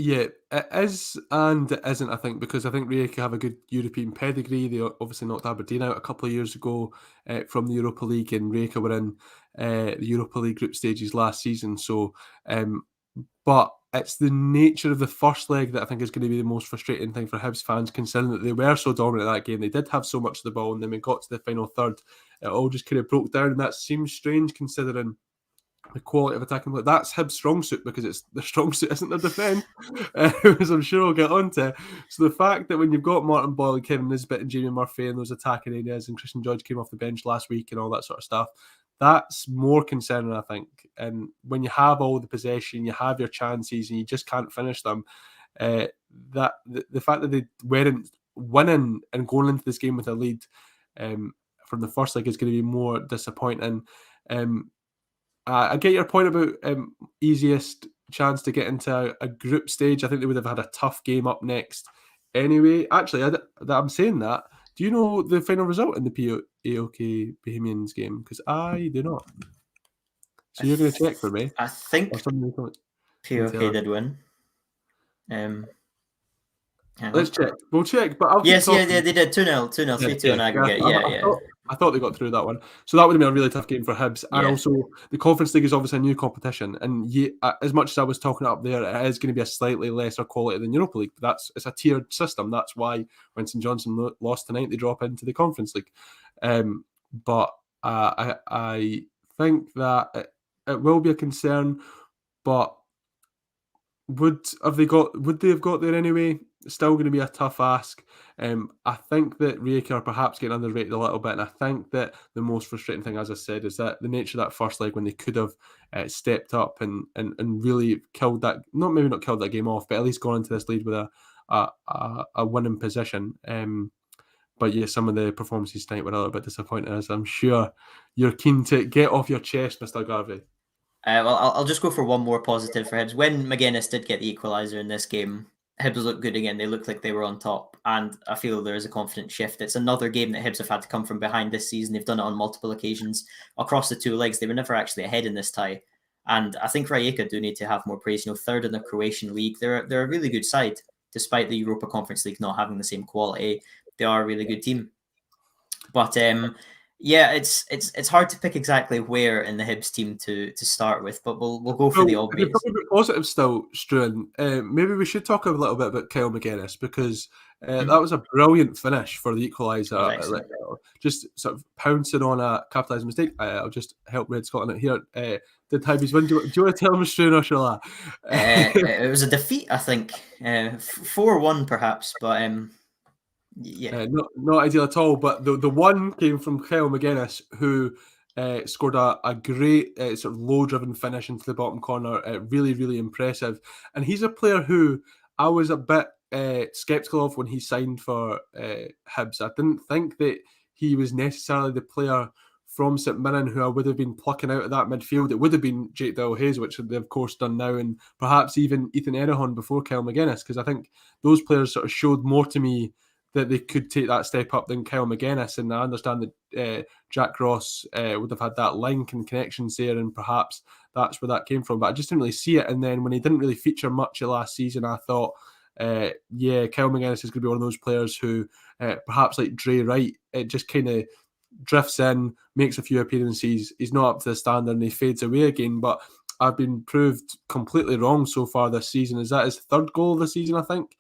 Yeah, it is and it isn't, I think, because I think Rijeka have a good European pedigree. They obviously knocked Aberdeen out a couple of years ago from the Europa League, and Rijeka were in the Europa League group stages last season. So, but it's the nature of the first leg that I think is going to be the most frustrating thing for Hibs fans, considering that they were so dominant in that game. They did have so much of the ball, and then we got to the final third, it all just kind of broke down, and that seems strange considering the quality of attacking play. That's Hibs' strong suit, because it's the strong suit isn't their defence, as I'm sure we'll get onto. So the fact that when you've got Martin Boyle and Kevin Nisbet and Jamie Murphy and those attacking areas, and Christian George came off the bench last week and all that sort of stuff, that's more concerning, I think. And when you have all the possession, you have your chances, and you just can't finish them, the fact that they weren't winning and going into this game with a lead from the first leg is going to be more disappointing. I get your point about easiest chance to get into a group stage. I think they would have had a tough game up next anyway. Actually, I'm saying that. Do you know the final result in the PAOK Bohemians game? Because I do not. So you're going to check for me? I think Or something you can tell POK us? did win. Hang Let's on. check. We'll check, but I'll keep Yes, yeah, talking. they did 2-0, 2-0, 3-2 on aggregate. I thought they got through that one. So that would have been a really tough game for Hibs. And Yeah. also, the Conference League is obviously a new competition. And as much as I was talking up there, it is going to be a slightly lesser quality than Europa League. But it's a tiered system. That's why when St Johnstone lost tonight, they drop into the Conference League. But I think that it will be a concern. But would they have got there anyway? Still going to be a tough ask. I think that Rijeka are perhaps getting underrated a little bit, and I think that the most frustrating thing, as I said, is that the nature of that first leg when they could have stepped up and really killed that, maybe not killed that game off, but at least gone into this lead with a winning position. But yeah, some of the performances tonight were a little bit disappointing, as I'm sure you're keen to get off your chest, Mr. Garvey. Well, I'll just go for one more positive for Hibs. When Mcginnis did get the equaliser in this game, Hibs looked good again. They looked like they were on top, and I feel there is a confident shift. It's another game that Hibs have had to come from behind this season. They've done it on multiple occasions across the two legs. They were never actually ahead in this tie, and I think Rijeka do need to have more praise. Third in the Croatian league, they're a really good side, despite the Europa Conference League not having the same quality. They are a really good team, but yeah, it's hard to pick exactly where in the Hibs team to start with, but we'll go for the obvious. Positive still, Struan. Maybe we should talk a little bit about Kyle Mcginnis, because that was a brilliant finish for the equaliser. Just sort of pouncing on a capitalised mistake. I'll just help Red Scotland out here. Did Hibs win? Do you want to tell them, Struan, or shall I? It was a defeat, I think. 4-1 perhaps, but yeah. Not ideal at all, but the one came from Kyle Mcginnis, who scored a great sort of low-driven finish into the bottom corner. Really, really impressive. And he's a player who I was a bit sceptical of when he signed for Hibs. I didn't think that he was necessarily the player from St Mirren who I would have been plucking out of that midfield. It would have been Jake Doyle-Hayes, which they've of course done now, and perhaps even Ethan Erdogan before Kyle Mcginnis, because I think those players sort of showed more to me that they could take that step up than Kyle Mcginnis. And I understand that Jack Ross would have had that link and connections there, and perhaps that's where that came from. But I just didn't really see it. And then when he didn't really feature much of last season, I thought, Kyle Mcginnis is going to be one of those players who, perhaps like Dre Wright, it just kind of drifts in, makes a few appearances, he's not up to the standard, and he fades away again. But I've been proved completely wrong so far this season. Is that his third goal of the season, I think?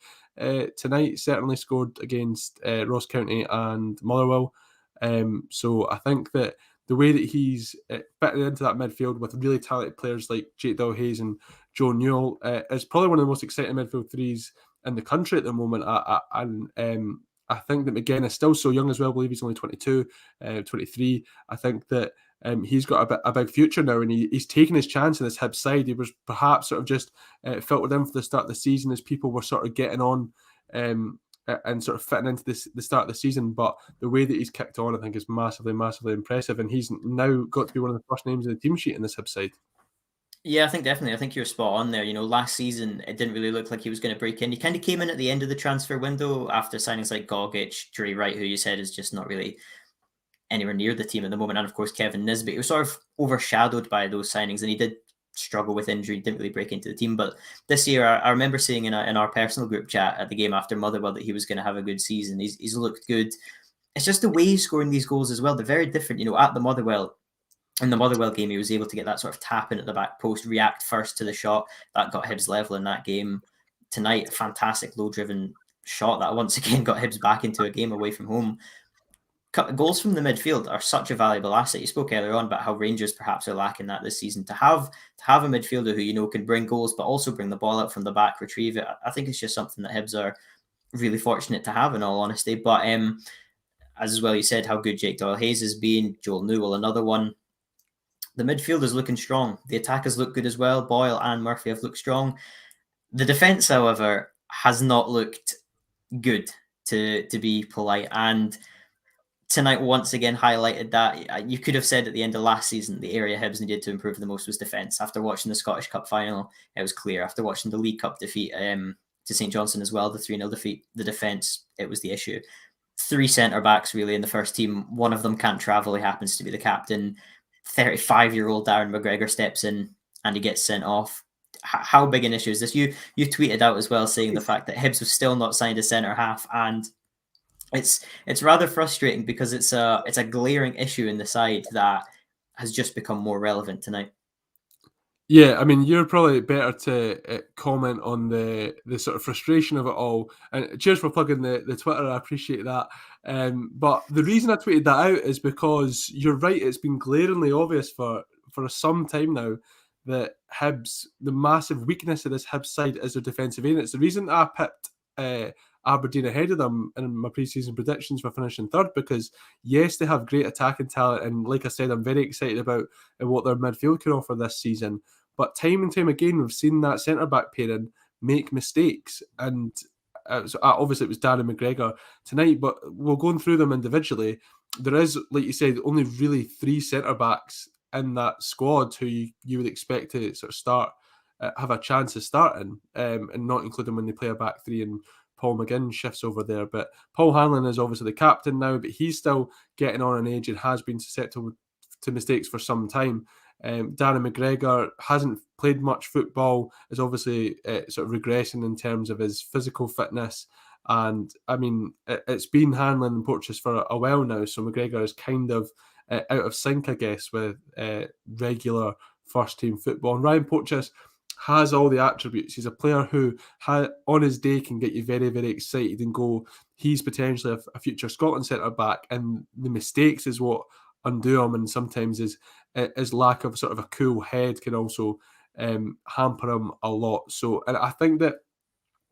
Tonight certainly scored against Ross County and Motherwell. So I think that the way that he's fitted into that midfield with really talented players like Jake Doyle-Hayes and Joe Newell is probably one of the most exciting midfield threes in the country at the moment. I think that Mcginnis is still so young as well. I believe he's only 22, 23. I think that he's got a big future now, and he's taken his chance in this Hibs side. He was perhaps sort of just filtered in for the start of the season as people were sort of getting on and sort of fitting into the start of the season. But the way that he's kicked on, I think, is massively, massively impressive, and he's now got to be one of the first names in the team sheet in this Hibs side. Yeah, I think definitely. I think you're spot on there. Last season, it didn't really look like he was going to break in. He kind of came in at the end of the transfer window after signings like Goalkeeper, Dre Wright, who you said is just not really anywhere near the team at the moment, and of course Kevin Nisbet. He was sort of overshadowed by those signings, and he did struggle with injury, didn't really break into the team. But this year, I remember seeing in our personal group chat at the game after Motherwell that he was going to have a good season. He's looked good. It's just the way he's scoring these goals as well. They're very different. At the Motherwell, in the Motherwell game, he was able to get that sort of tap in at the back post, react first to the shot. That got Hibs level in that game. Tonight, a fantastic low-driven shot that once again got Hibs back into a game away from home. Goals from the midfield are such a valuable asset. You spoke earlier on about how Rangers perhaps are lacking that this season. To have a midfielder who can bring goals but also bring the ball out from the back, retrieve it, I think it's just something that Hibs are really fortunate to have, in all honesty. But as well, you said how good Jake Doyle-Hayes has been. Joel Newell, another one. The midfield is looking strong. The attackers look good as well. Boyle and Murphy have looked strong. The defence, however, has not looked good, to be polite. And tonight once again highlighted that. You could have said at the end of last season the area Hibs needed to improve the most was defence. After watching the Scottish Cup final, it was clear. After watching the League Cup defeat to St Johnstone as well, the 3-0 defeat, the defence, it was the issue. 3 centre-backs really in the first team. One of them can't travel. He happens to be the captain. 35-year-old Darren McGregor steps in and he gets sent off. How big an issue is this? You tweeted out as well saying the fact that Hibs have still not signed a centre-half, and it's rather frustrating because it's a glaring issue in the side that has just become more relevant tonight. Yeah, I mean, you're probably better to comment on the sort of frustration of it all. And cheers for plugging the Twitter. I appreciate that. But the reason I tweeted that out is because you're right. It's been glaringly obvious for some time now that Hibs, the massive weakness of this Hibs side is their defensive end. It's the reason I picked Aberdeen ahead of them in my pre-season predictions for finishing third, because yes, they have great attacking talent, and like I said, I'm very excited about what their midfield can offer this season. But time and time again, we've seen that centre-back pairing make mistakes. And obviously it was Darren McGregor tonight, but we're going through them individually. There is, like you said, only really 3 centre-backs in that squad who you would expect to sort of start, have a chance of starting, and not include them when they play a back 3 and Paul Mcginnis shifts over there. But Paul Hanlon is obviously the captain now, but he's still getting on in age and has been susceptible to mistakes for some time. Darren McGregor hasn't played much football, is obviously sort of regressing in terms of his physical fitness. And I mean, it's been Hanlon and Porteous for a while now, so McGregor is kind of out of sync, I guess, with regular first team football. And Ryan Porteous has all the attributes. He's a player who, on his day, can get you very, very excited and go, he's potentially a future Scotland centre-back, and the mistakes is what undo him, and sometimes his lack of sort of a cool head can also hamper him a lot. So, and I think that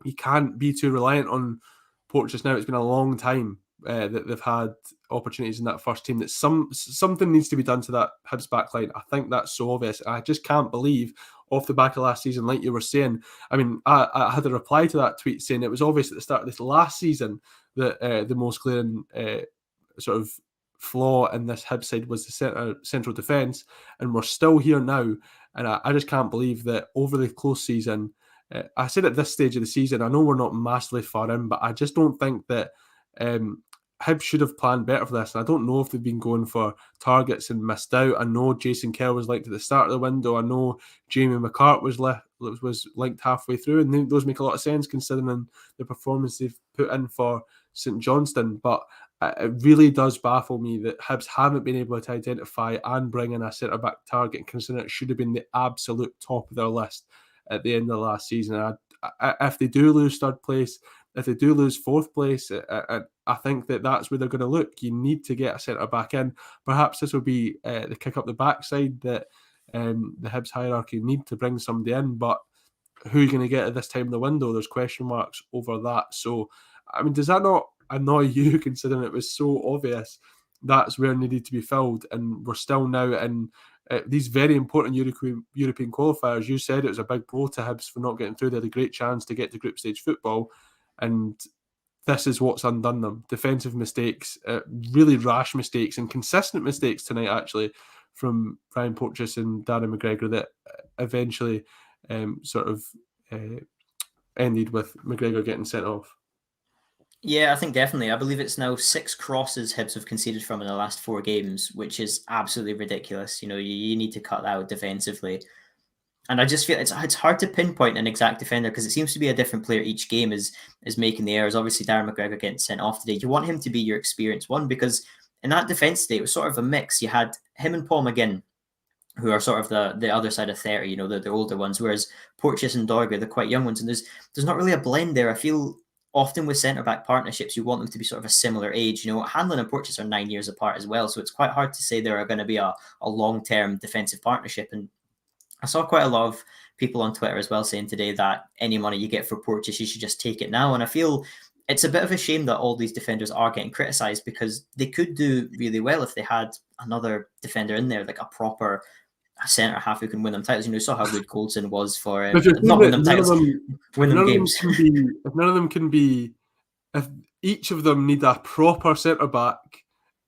you can't be too reliant on Porteous now. It's been a long time that they've had opportunities in that first team, that something needs to be done to that Hibs backline. I think that's so obvious. I just can't believe, off the back of last season, like you were saying, I mean, I had a reply to that tweet saying it was obvious at the start of this last season that the most glaring sort of flaw in this Hibs side was the central defence, and we're still here now. And I just can't believe that over the close season, I said at this stage of the season, I know we're not massively far in, but I just don't think that Hibs should have planned better for this. And I don't know if they've been going for targets and missed out. I know Jason Kerr was linked at the start of the window. I know Jamie McCart was linked halfway through, and those make a lot of sense considering the performance they've put in for St Johnstone. But it really does baffle me that Hibs haven't been able to identify and bring in a centre-back target, considering it should have been the absolute top of their list at the end of last season. If they do lose third place, if they do lose fourth place, I think that's where they're going to look. You need to get a centre-back in. Perhaps this will be the kick up the backside that the Hibs hierarchy need to bring somebody in, but who are you going to get at this time in the window? There's question marks over that. So, I mean, does that not annoy you, considering it was so obvious that's where it needed to be filled, and we're still now in these very important European qualifiers? You said it was a big blow to Hibs for not getting through. They had a great chance to get to group stage football, and this is what's undone them. Defensive mistakes, really rash mistakes, and consistent mistakes tonight, actually, from Ryan Porteous and Darren McGregor, that eventually sort of ended with McGregor getting sent off. Yeah, I think definitely. I believe it's now 6 crosses Hibs have conceded from in the last 4 games, which is absolutely ridiculous. You know, you need to cut that out defensively. And I just feel it's hard to pinpoint an exact defender because it seems to be a different player each game is making the errors. Obviously, Darren McGregor getting sent off today. You want him to be your experienced one, because in that defence today, it was sort of a mix. You had him and Paul Mcginnis, who are sort of the other side of 30, you know, the older ones, whereas Porteous and Dorger, the quite young ones. And there's not really a blend there. I feel often with centre-back partnerships, you want them to be sort of a similar age. You know, Hanlon and Porteous are 9 years apart as well, so it's quite hard to say there are going to be a long-term defensive partnership. And I saw quite a lot of people on Twitter as well saying today that any money you get for Porteous, you should just take it now. And I feel it's a bit of a shame that all these defenders are getting criticised, because they could do really well if they had another defender in there, like a proper centre half who can win them titles. You know, saw how good Coulson was for not win them titles, win them games. If none of them can be, if each of them need a proper centre back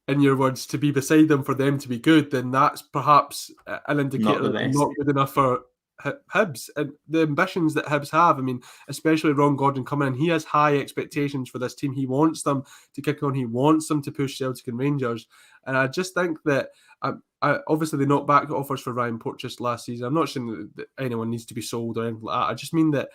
in your words, to be beside them for them to be good, then that's perhaps an indicator Not the that they're best. not good enough for Hibs. And the ambitions that Hibs have, I mean, especially Ron Gordon coming in, he has high expectations for this team. He wants them to kick on. He wants them to push Celtic and Rangers. And I just think that obviously they knocked back offers for Ryan Porteous last season. I'm not saying that anyone needs to be sold or anything like that. I just mean that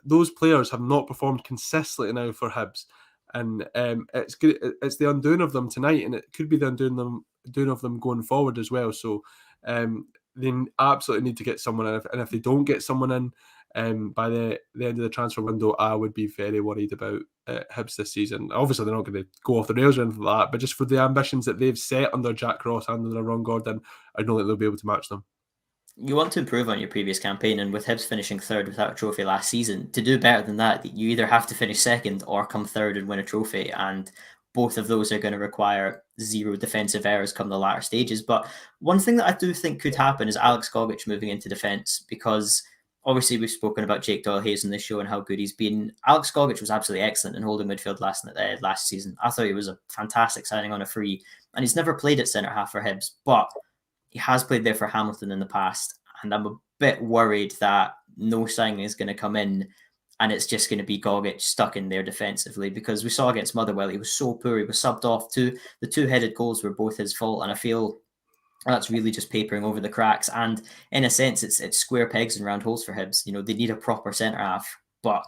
those players have not performed consistently now for Hibs. And it's the undoing of them tonight, and it could be the undoing of them going forward as well. So they absolutely need to get someone in, and if they don't get someone in by the end of the transfer window, I would be very worried about Hibs this season. Obviously, they're not going to go off the rails or anything like that, but just for the ambitions that they've set under Jack Ross and under Ron Gordon, I don't think they'll be able to match them. You want to improve on your previous campaign, and with Hibs finishing third without a trophy last season, to do better than that, you either have to finish second or come third and win a trophy, and both of those are going to require zero defensive errors come the latter stages. But one thing that I do think could happen is Alex Gogic moving into defence, because obviously we've spoken about Jake Doyle-Hayes in this show and how good he's been. Alex Gogic was absolutely excellent in holding midfield last season. I thought he was a fantastic signing on a free, and he's never played at centre-half for Hibs, but he has played there for Hamilton in the past, and I'm a bit worried that no signing is going to come in and it's just going to be Gogic stuck in there defensively, because we saw against Motherwell, he was so poor. He was subbed off. The two-headed goals were both his fault, and I feel that's really just papering over the cracks. And in a sense, it's square pegs and round holes for Hibs. They need a proper centre-half, but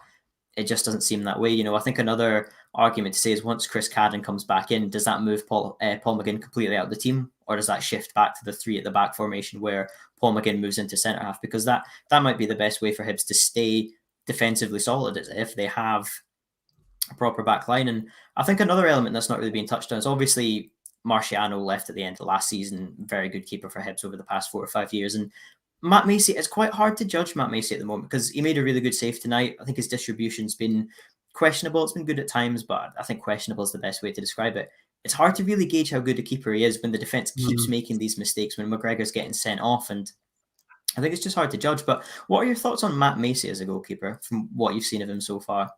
it just doesn't seem that way. I think another argument to say is once Chris Cadden comes back in, does that move Paul McGinn completely out of the team, or does that shift back to the three at the back formation where Paul McGinn moves into centre half? Because that might be the best way for Hibs to stay defensively solid, is if they have a proper back line. And I think another element that's not really being touched on is obviously Marciano left at the end of last season, very good keeper for Hibs over the past 4 or 5 years. And Matt Macy, it's quite hard to judge Matt Macy at the moment because he made a really good save tonight. I think his distribution's been questionable. It's been good at times, but I think questionable is the best way to describe it. It's hard to really gauge how good a keeper he is when the defence keeps making these mistakes, when McGregor's getting sent off, and I think it's just hard to judge. But what are your thoughts on Matt Macy as a goalkeeper from what you've seen of him so far?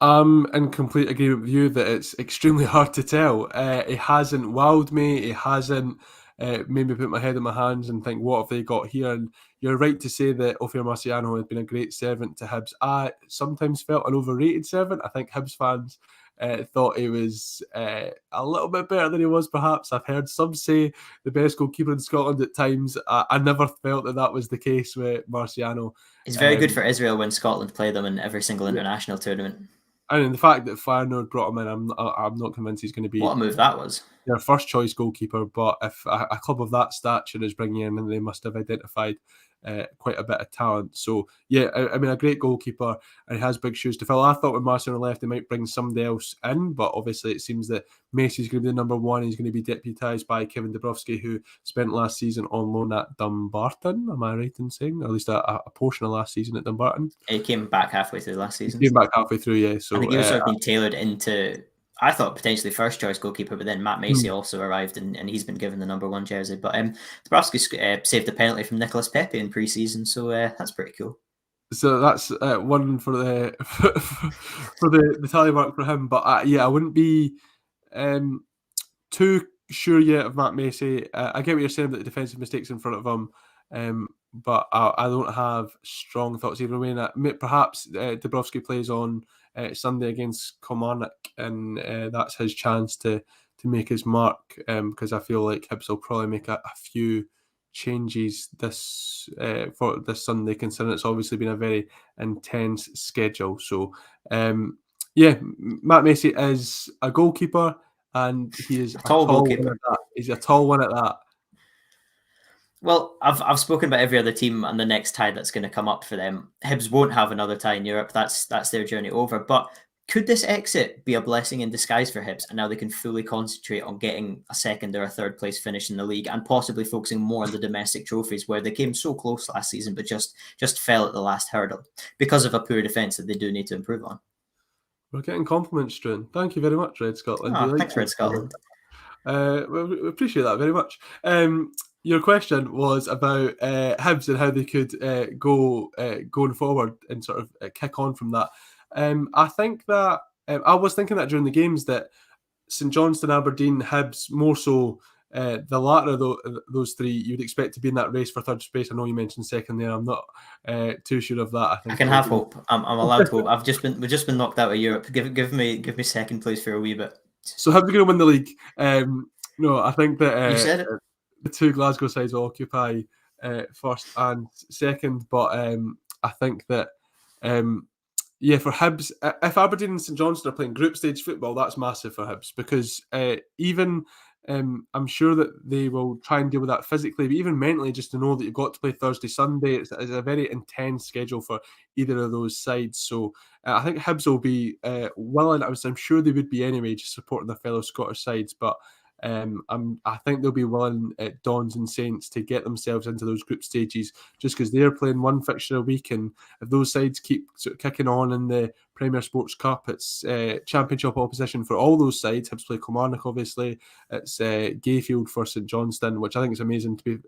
I'm in complete agreement with you that it's extremely hard to tell. He hasn't wowed me. He hasn't made me put my head in my hands and think, what have they got here? And you're right to say that Ophir Marciano has been a great servant to Hibs. I sometimes felt an overrated servant. I think Hibs fans thought he was a little bit better than he was, perhaps. I've heard some say the best goalkeeper in Scotland at times. I never felt that was the case with Marciano. He's very good for Israel when Scotland play them in every single international tournament. And the fact that Feyenoord brought him in, I'm not convinced he's going to be what a move that was. Their first choice goalkeeper. But if a club of that stature is bringing him in, they must have identified quite a bit of talent. So yeah, I mean, a great goalkeeper, and he has big shoes to fill. I thought when Marciano left, they might bring somebody else in, but obviously it seems that Macy's going to be the number one. He's going to be deputised by Kevin Dabrowski, who spent last season on loan at Dumbarton. Am I right in saying, or at least a portion of last season at Dumbarton? He came back halfway through last season. He came back halfway through, yeah. So I think he was sort of being tailored into, I thought, potentially first choice goalkeeper, but then Matt Macy also arrived and he's been given the number one jersey. But Dabrowski saved a penalty from Nicolas Pepe in pre-season, so that's pretty cool. So that's one for the for the tally mark for him. But I wouldn't be too sure yet of Matt Macy. I get what you're saying about the defensive mistakes in front of him, but I don't have strong thoughts either way. Perhaps Dabrowski plays on Sunday against Kilmarnock, and that's his chance to make his mark, because I feel like Hibs will probably make a few changes for this Sunday, considering it's obviously been a very intense schedule. So Matt Macy is a goalkeeper, and he is a tall goalkeeper. He's a tall one at that. Well, I've spoken about every other team and the next tie that's going to come up for them. Hibs won't have another tie in Europe. That's their journey over. But could this exit be a blessing in disguise for Hibs, and now they can fully concentrate on getting a second or a third place finish in the league and possibly focusing more on the domestic trophies, where they came so close last season but just fell at the last hurdle because of a poor defence that they do need to improve on? We're getting compliments, Struan. Thank you very much, Red Scotland. Thanks, Red Scotland. We appreciate that very much. Your question was about Hibs and how they could go going forward and sort of kick on from that. I think that I was thinking that during the games that St Johnstone, Aberdeen, Hibs, more so the latter of those three, you'd expect to be in that race for third space. I know you mentioned second there. I'm not too sure of that. I I think can have hope. I'm allowed to hope. We've just been knocked out of Europe. Give me second place for a wee bit. so. Hibs are going to win the league. No, I think that You said it. the two Glasgow sides will occupy first and second, but I think that. Yeah, for Hibs, if Aberdeen and St Johnstone are playing group stage football, that's massive for Hibs because even I'm sure that they will try and deal with that physically, but even mentally, just to know that you've got to play Thursday, Sunday, it's a very intense schedule for either of those sides. So I think Hibs will be willing, I'm sure they would be anyway, just supporting their fellow Scottish sides, but I think they'll be willing at Dons and Saints to get themselves into those group stages just because they're playing one fixture a week, and if those sides keep sort of kicking on in the Premier Sports Cup, it's championship opposition for all those sides. Hibs play Kilmarnock, obviously. It's Gayfield for St Johnstone, which I think is amazing to be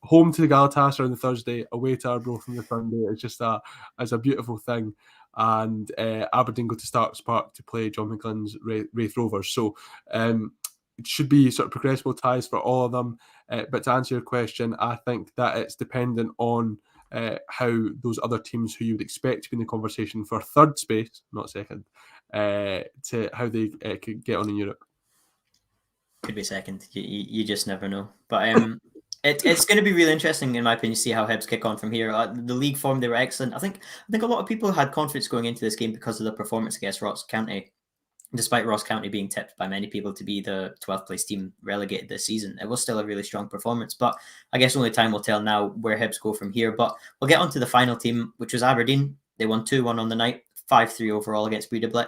home to the Galatasaray on the Thursday, away to Arbroath on the Sunday. It's just a beautiful thing. And Aberdeen go to Starks Park to play John McGlynn's Wraith Rovers. So it should be sort of progressive ties for all of them. But to answer your question, I think that it's dependent on how those other teams who you would expect to be in the conversation for third space, not second, to how they could get on in Europe. Could be second. You just never know. But it's going to be really interesting, in my opinion, to see how Hibs kick on from here. The league form, they were excellent. I think a lot of people had confidence going into this game because of the performance against Ross County. Despite Ross County being tipped by many people to be the 12th place team relegated this season, it was still a really strong performance. But I guess only time will tell now where Hibs go from here. But we'll get on to the final team, which was Aberdeen. They won 2-1 on the night, 5-3 overall against Breidablik.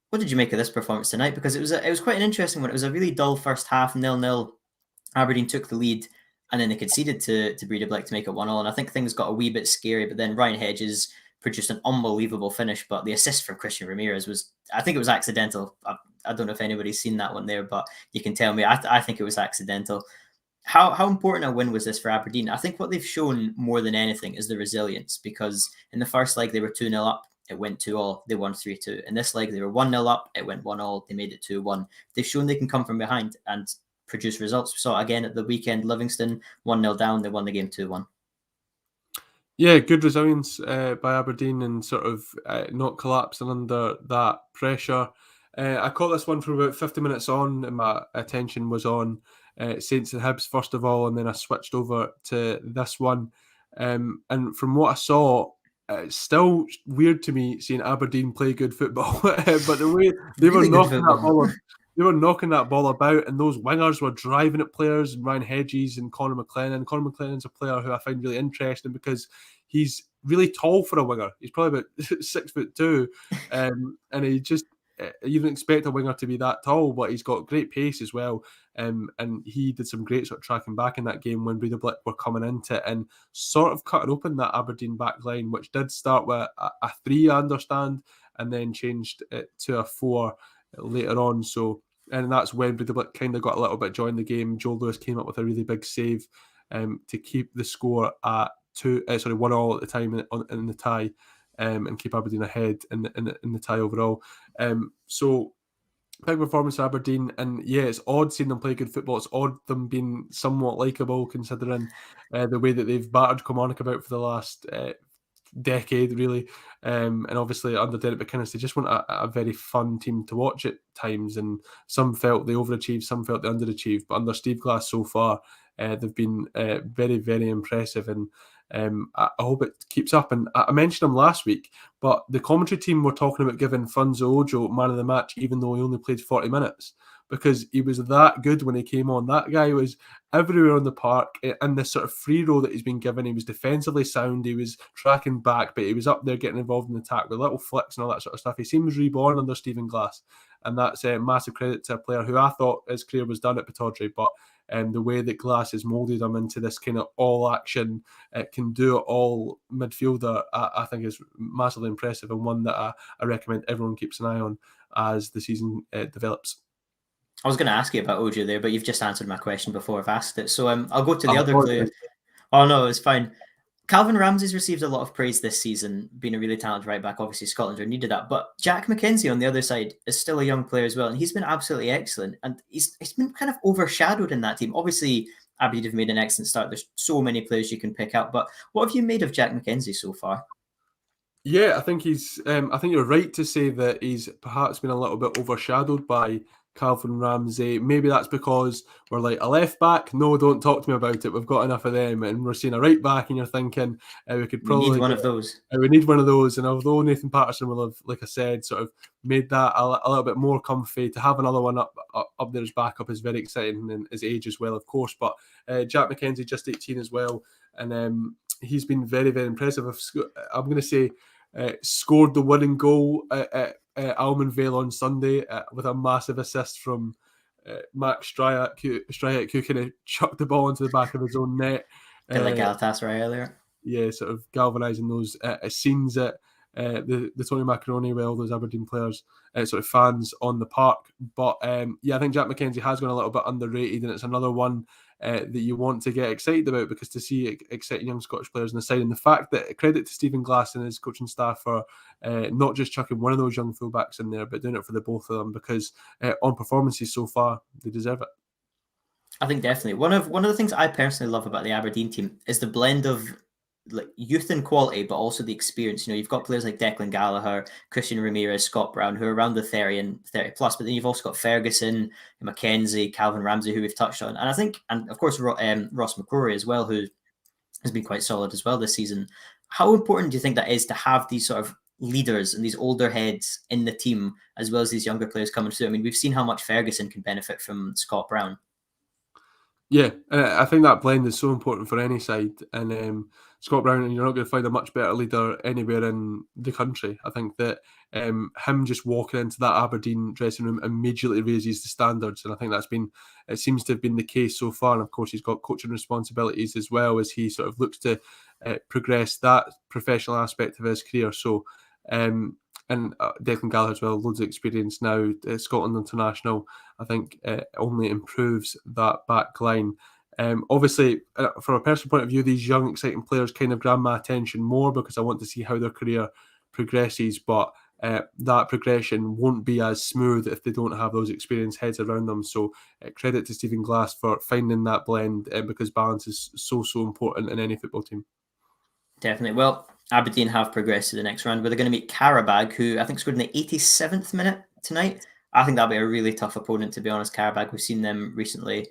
What did you make of this performance tonight? Because it was quite an interesting one. It was a really dull first half, 0-0. Aberdeen took the lead, and then they conceded to Breidablik to make it 1-1. And I think things got a wee bit scary, but then Ryan Hedges produced an unbelievable finish, but the assist from Christian Ramirez I think it was accidental. I don't know if anybody's seen that one there, but you can tell me. I think it was accidental. How important a win was this for Aberdeen? I think what they've shown more than anything is the resilience, because in the first leg they were 2-0 up, it went 2-2, they won 3-2. In this leg they were 1-0 up, it went 1-1, they made it 2-1. They've shown they can come from behind and produce results. We saw it again at the weekend. Livingston 1-0 down, they won the game 2-1. Yeah, good resilience by Aberdeen and sort of not collapsing under that pressure. I caught this one for about 50 minutes on, and my attention was on Saints and Hibs first of all, and then I switched over to this one. And from what I saw, it's still weird to me seeing Aberdeen play good football, but the way they Really were good knocking that football. ball, they were knocking that ball about, and those wingers were driving at players, and Ryan Hedges and Conor McLennan. Conor McLennan's a player who I find really interesting because he's really tall for a winger. He's probably about 6'2", and he just you don't expect a winger to be that tall, but he's got great pace as well. And he did some great sort of tracking back in that game when Breidablik were coming into it and sort of cutting open that Aberdeen back line, which did start with a 3, I understand, and then changed it to a 4 later on. So, and that's when Breidablik kind of got a little bit joy in the game. Joel Lewis came up with a really big save to keep the score at 1-1 at the time in the tie, and keep Aberdeen ahead in the tie overall. So big performance for Aberdeen, and yeah, it's odd seeing them play good football. It's odd them being somewhat likeable considering the way that they've battered Kilmarnock about for the last decade, really. And obviously under Derek Mcginnis, they just want a very fun team to watch at times, and some felt they overachieved, some felt they underachieved, but under Steve Glass so far, they've been very, very impressive, and I hope it keeps up. And I mentioned him last week, but the commentary team were talking about giving Funzo Ojo man of the match, even though he only played 40 minutes, because he was that good when he came on. That guy was everywhere on the park in this sort of free role that he's been given. He was defensively sound, he was tracking back, but he was up there getting involved in the attack with little flicks and all that sort of stuff. He seems reborn under Stephen Glass, and that's a massive credit to a player who I thought his career was done at Pittodrie, but the way that Glass has moulded him into this kind of all-action, can do it all midfielder, I think is massively impressive, and one that I recommend everyone keeps an eye on as the season develops. I was going to ask you about Ojo there, but you've just answered my question before I've asked it. So I'll go to the other clue. Oh, no, it's fine. Calvin Ramsey's received a lot of praise this season, being a really talented right back. Obviously, Scotland are needed that. But Jack Mckenzie on the other side is still a young player as well, and he's been absolutely excellent. And he's been kind of overshadowed in that team. Obviously, Aberdeen have made an excellent start. There's so many players you can pick out. But what have you made of Jack Mckenzie so far? Yeah, I think he's. I think you're right to say that he's perhaps been a little bit overshadowed by Calvin Ramsey. Maybe that's because we're like a left back. No, don't talk to me about it. We've got enough of them, and we're seeing a right back, and you're thinking we could We need probably one get. of those. We need one of those, and although Nathan Patterson will have, like I said, sort of made that a little bit more comfy, to have another one up there as backup is very exciting, and his age as well, of course. But Jack Mckenzie, just 18 as well, and he's been very, very impressive. I'm going to say scored the winning goal at Almond Vale on Sunday with a massive assist from Max Stryjek, who kind of chucked the ball into the back of his own net. A bit like Galatasaray earlier. Yeah, sort of galvanising those scenes at the Tony Macaroni with all those Aberdeen players, sort of fans on the park. But yeah, I think Jack Mckenzie has gone a little bit underrated, and it's another one that you want to get excited about, because to see exciting young Scottish players on the side, and the fact that, credit to Stephen Glass and his coaching staff for not just chucking one of those young fullbacks in there, but doing it for the both of them, because on performances so far, they deserve it. I think definitely one of the things I personally love about the Aberdeen team is the blend of like youth and quality, but also the experience. You've got players like Declan Gallagher, Christian Ramirez, Scott Brown, who are around the 30 and 30 plus, but then you've also got Ferguson, Mckenzie, Calvin Ramsey, who we've touched on. And I think, and of course, Ross McCrory as well, who has been quite solid as well this season. How important do you think that is to have these sort of leaders and these older heads in the team, as well as these younger players coming through? I mean, we've seen how much Ferguson can benefit from Scott Brown. Yeah, I think that blend is so important for any side. And Scott Brown, you're not going to find a much better leader anywhere in the country. I think that him just walking into that Aberdeen dressing room immediately raises the standards. And I think it seems to have been the case so far. And of course, he's got coaching responsibilities as well, as he sort of looks to progress that professional aspect of his career. So, and Declan Gallagher as well, loads of experience now, Scotland international. I think only improves that back line. Obviously, from a personal point of view, these young, exciting players kind of grab my attention more, because I want to see how their career progresses. But that progression won't be as smooth if they don't have those experienced heads around them. So credit to Stephen Glass for finding that blend, because balance is so important in any football team. Definitely. Well, Aberdeen have progressed to the next round, where they're going to meet Qarabag, who I think scored in the 87th minute tonight. I think that'll be a really tough opponent, to be honest. Qarabag, we've seen them recently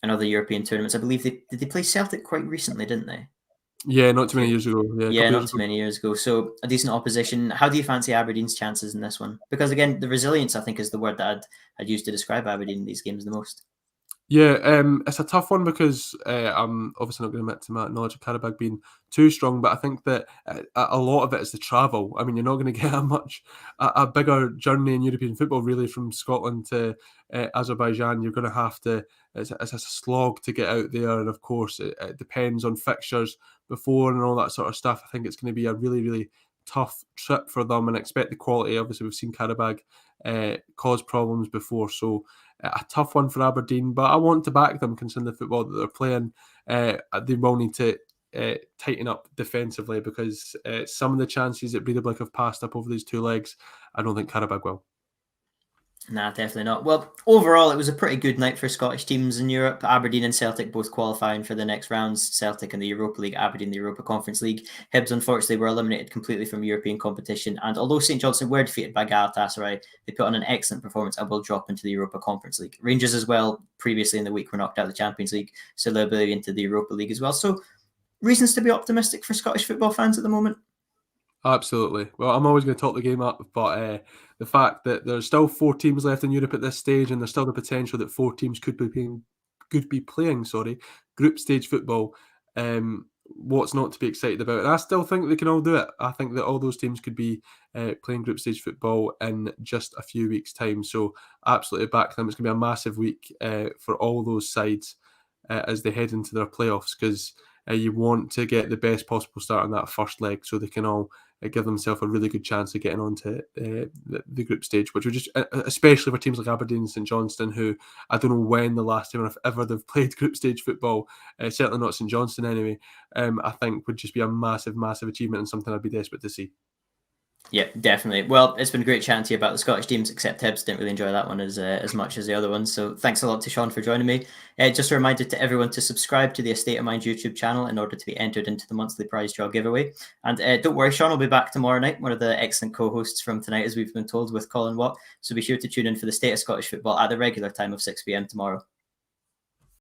in other European tournaments. I believe did they play Celtic quite recently, didn't they? Yeah, not too many years ago. Yeah, not too many years ago. So a decent opposition. How do you fancy Aberdeen's chances in this one? Because again, the resilience, I think, is the word that I'd use to describe Aberdeen in these games the most. Yeah, it's a tough one, because I'm obviously not going to admit to my knowledge of Qarabag being too strong, but I think that a lot of it is the travel. I mean, you're not going to get a bigger journey in European football, really, from Scotland to Azerbaijan. You're going to have to, it's a slog to get out there, and of course, it depends on fixtures before and all that sort of stuff. I think it's going to be a really, really tough trip for them, and I expect the quality. Obviously, we've seen Qarabag cause problems before, so a tough one for Aberdeen, but I want to back them, considering the football that they're playing. They will need to tighten up defensively, because some of the chances that Breidablik have passed up over these two legs, I don't think Qarabag will. Nah, definitely not. Well, overall, it was a pretty good night for Scottish teams in Europe. Aberdeen and Celtic both qualifying for the next rounds. Celtic in the Europa League, Aberdeen in the Europa Conference League. Hibs, unfortunately, were eliminated completely from European competition. And although St Johnstone were defeated by Galatasaray, they put on an excellent performance and will drop into the Europa Conference League. Rangers as well, previously in the week, were knocked out of the Champions League, so they'll be into the Europa League as well. So, reasons to be optimistic for Scottish football fans at the moment? Absolutely. Well, I'm always going to talk the game up, but the fact that there's still 4 teams left in Europe at this stage, and there's still the potential that 4 teams could be playing group stage football. What's not to be excited about? And I still think they can all do it. I think that all those teams could be playing group stage football in just a few weeks' time. So absolutely back them. It's going to be a massive week for all those sides as they head into their playoffs, because you want to get the best possible start on that first leg, so they can all give themselves a really good chance of getting onto the group stage, which would just, especially for teams like Aberdeen and St Johnstone, who I don't know when the last time, or if ever, they've played group stage football, certainly not St Johnstone anyway, I think would just be a massive, massive achievement and something I'd be desperate to see. Yeah, definitely. Well, it's been great chatting to you about the Scottish teams, except Hibs. Didn't really enjoy that one as much as the other ones. So thanks a lot to Sean for joining me. Just a reminder to everyone to subscribe to the Estate of Mind YouTube channel in order to be entered into the monthly prize draw giveaway. And don't worry, Sean will be back tomorrow night, one of the excellent co-hosts from tonight, as we've been told, with Colin Watt. So be sure to tune in for the state of Scottish football at the regular time of 6 p.m. tomorrow.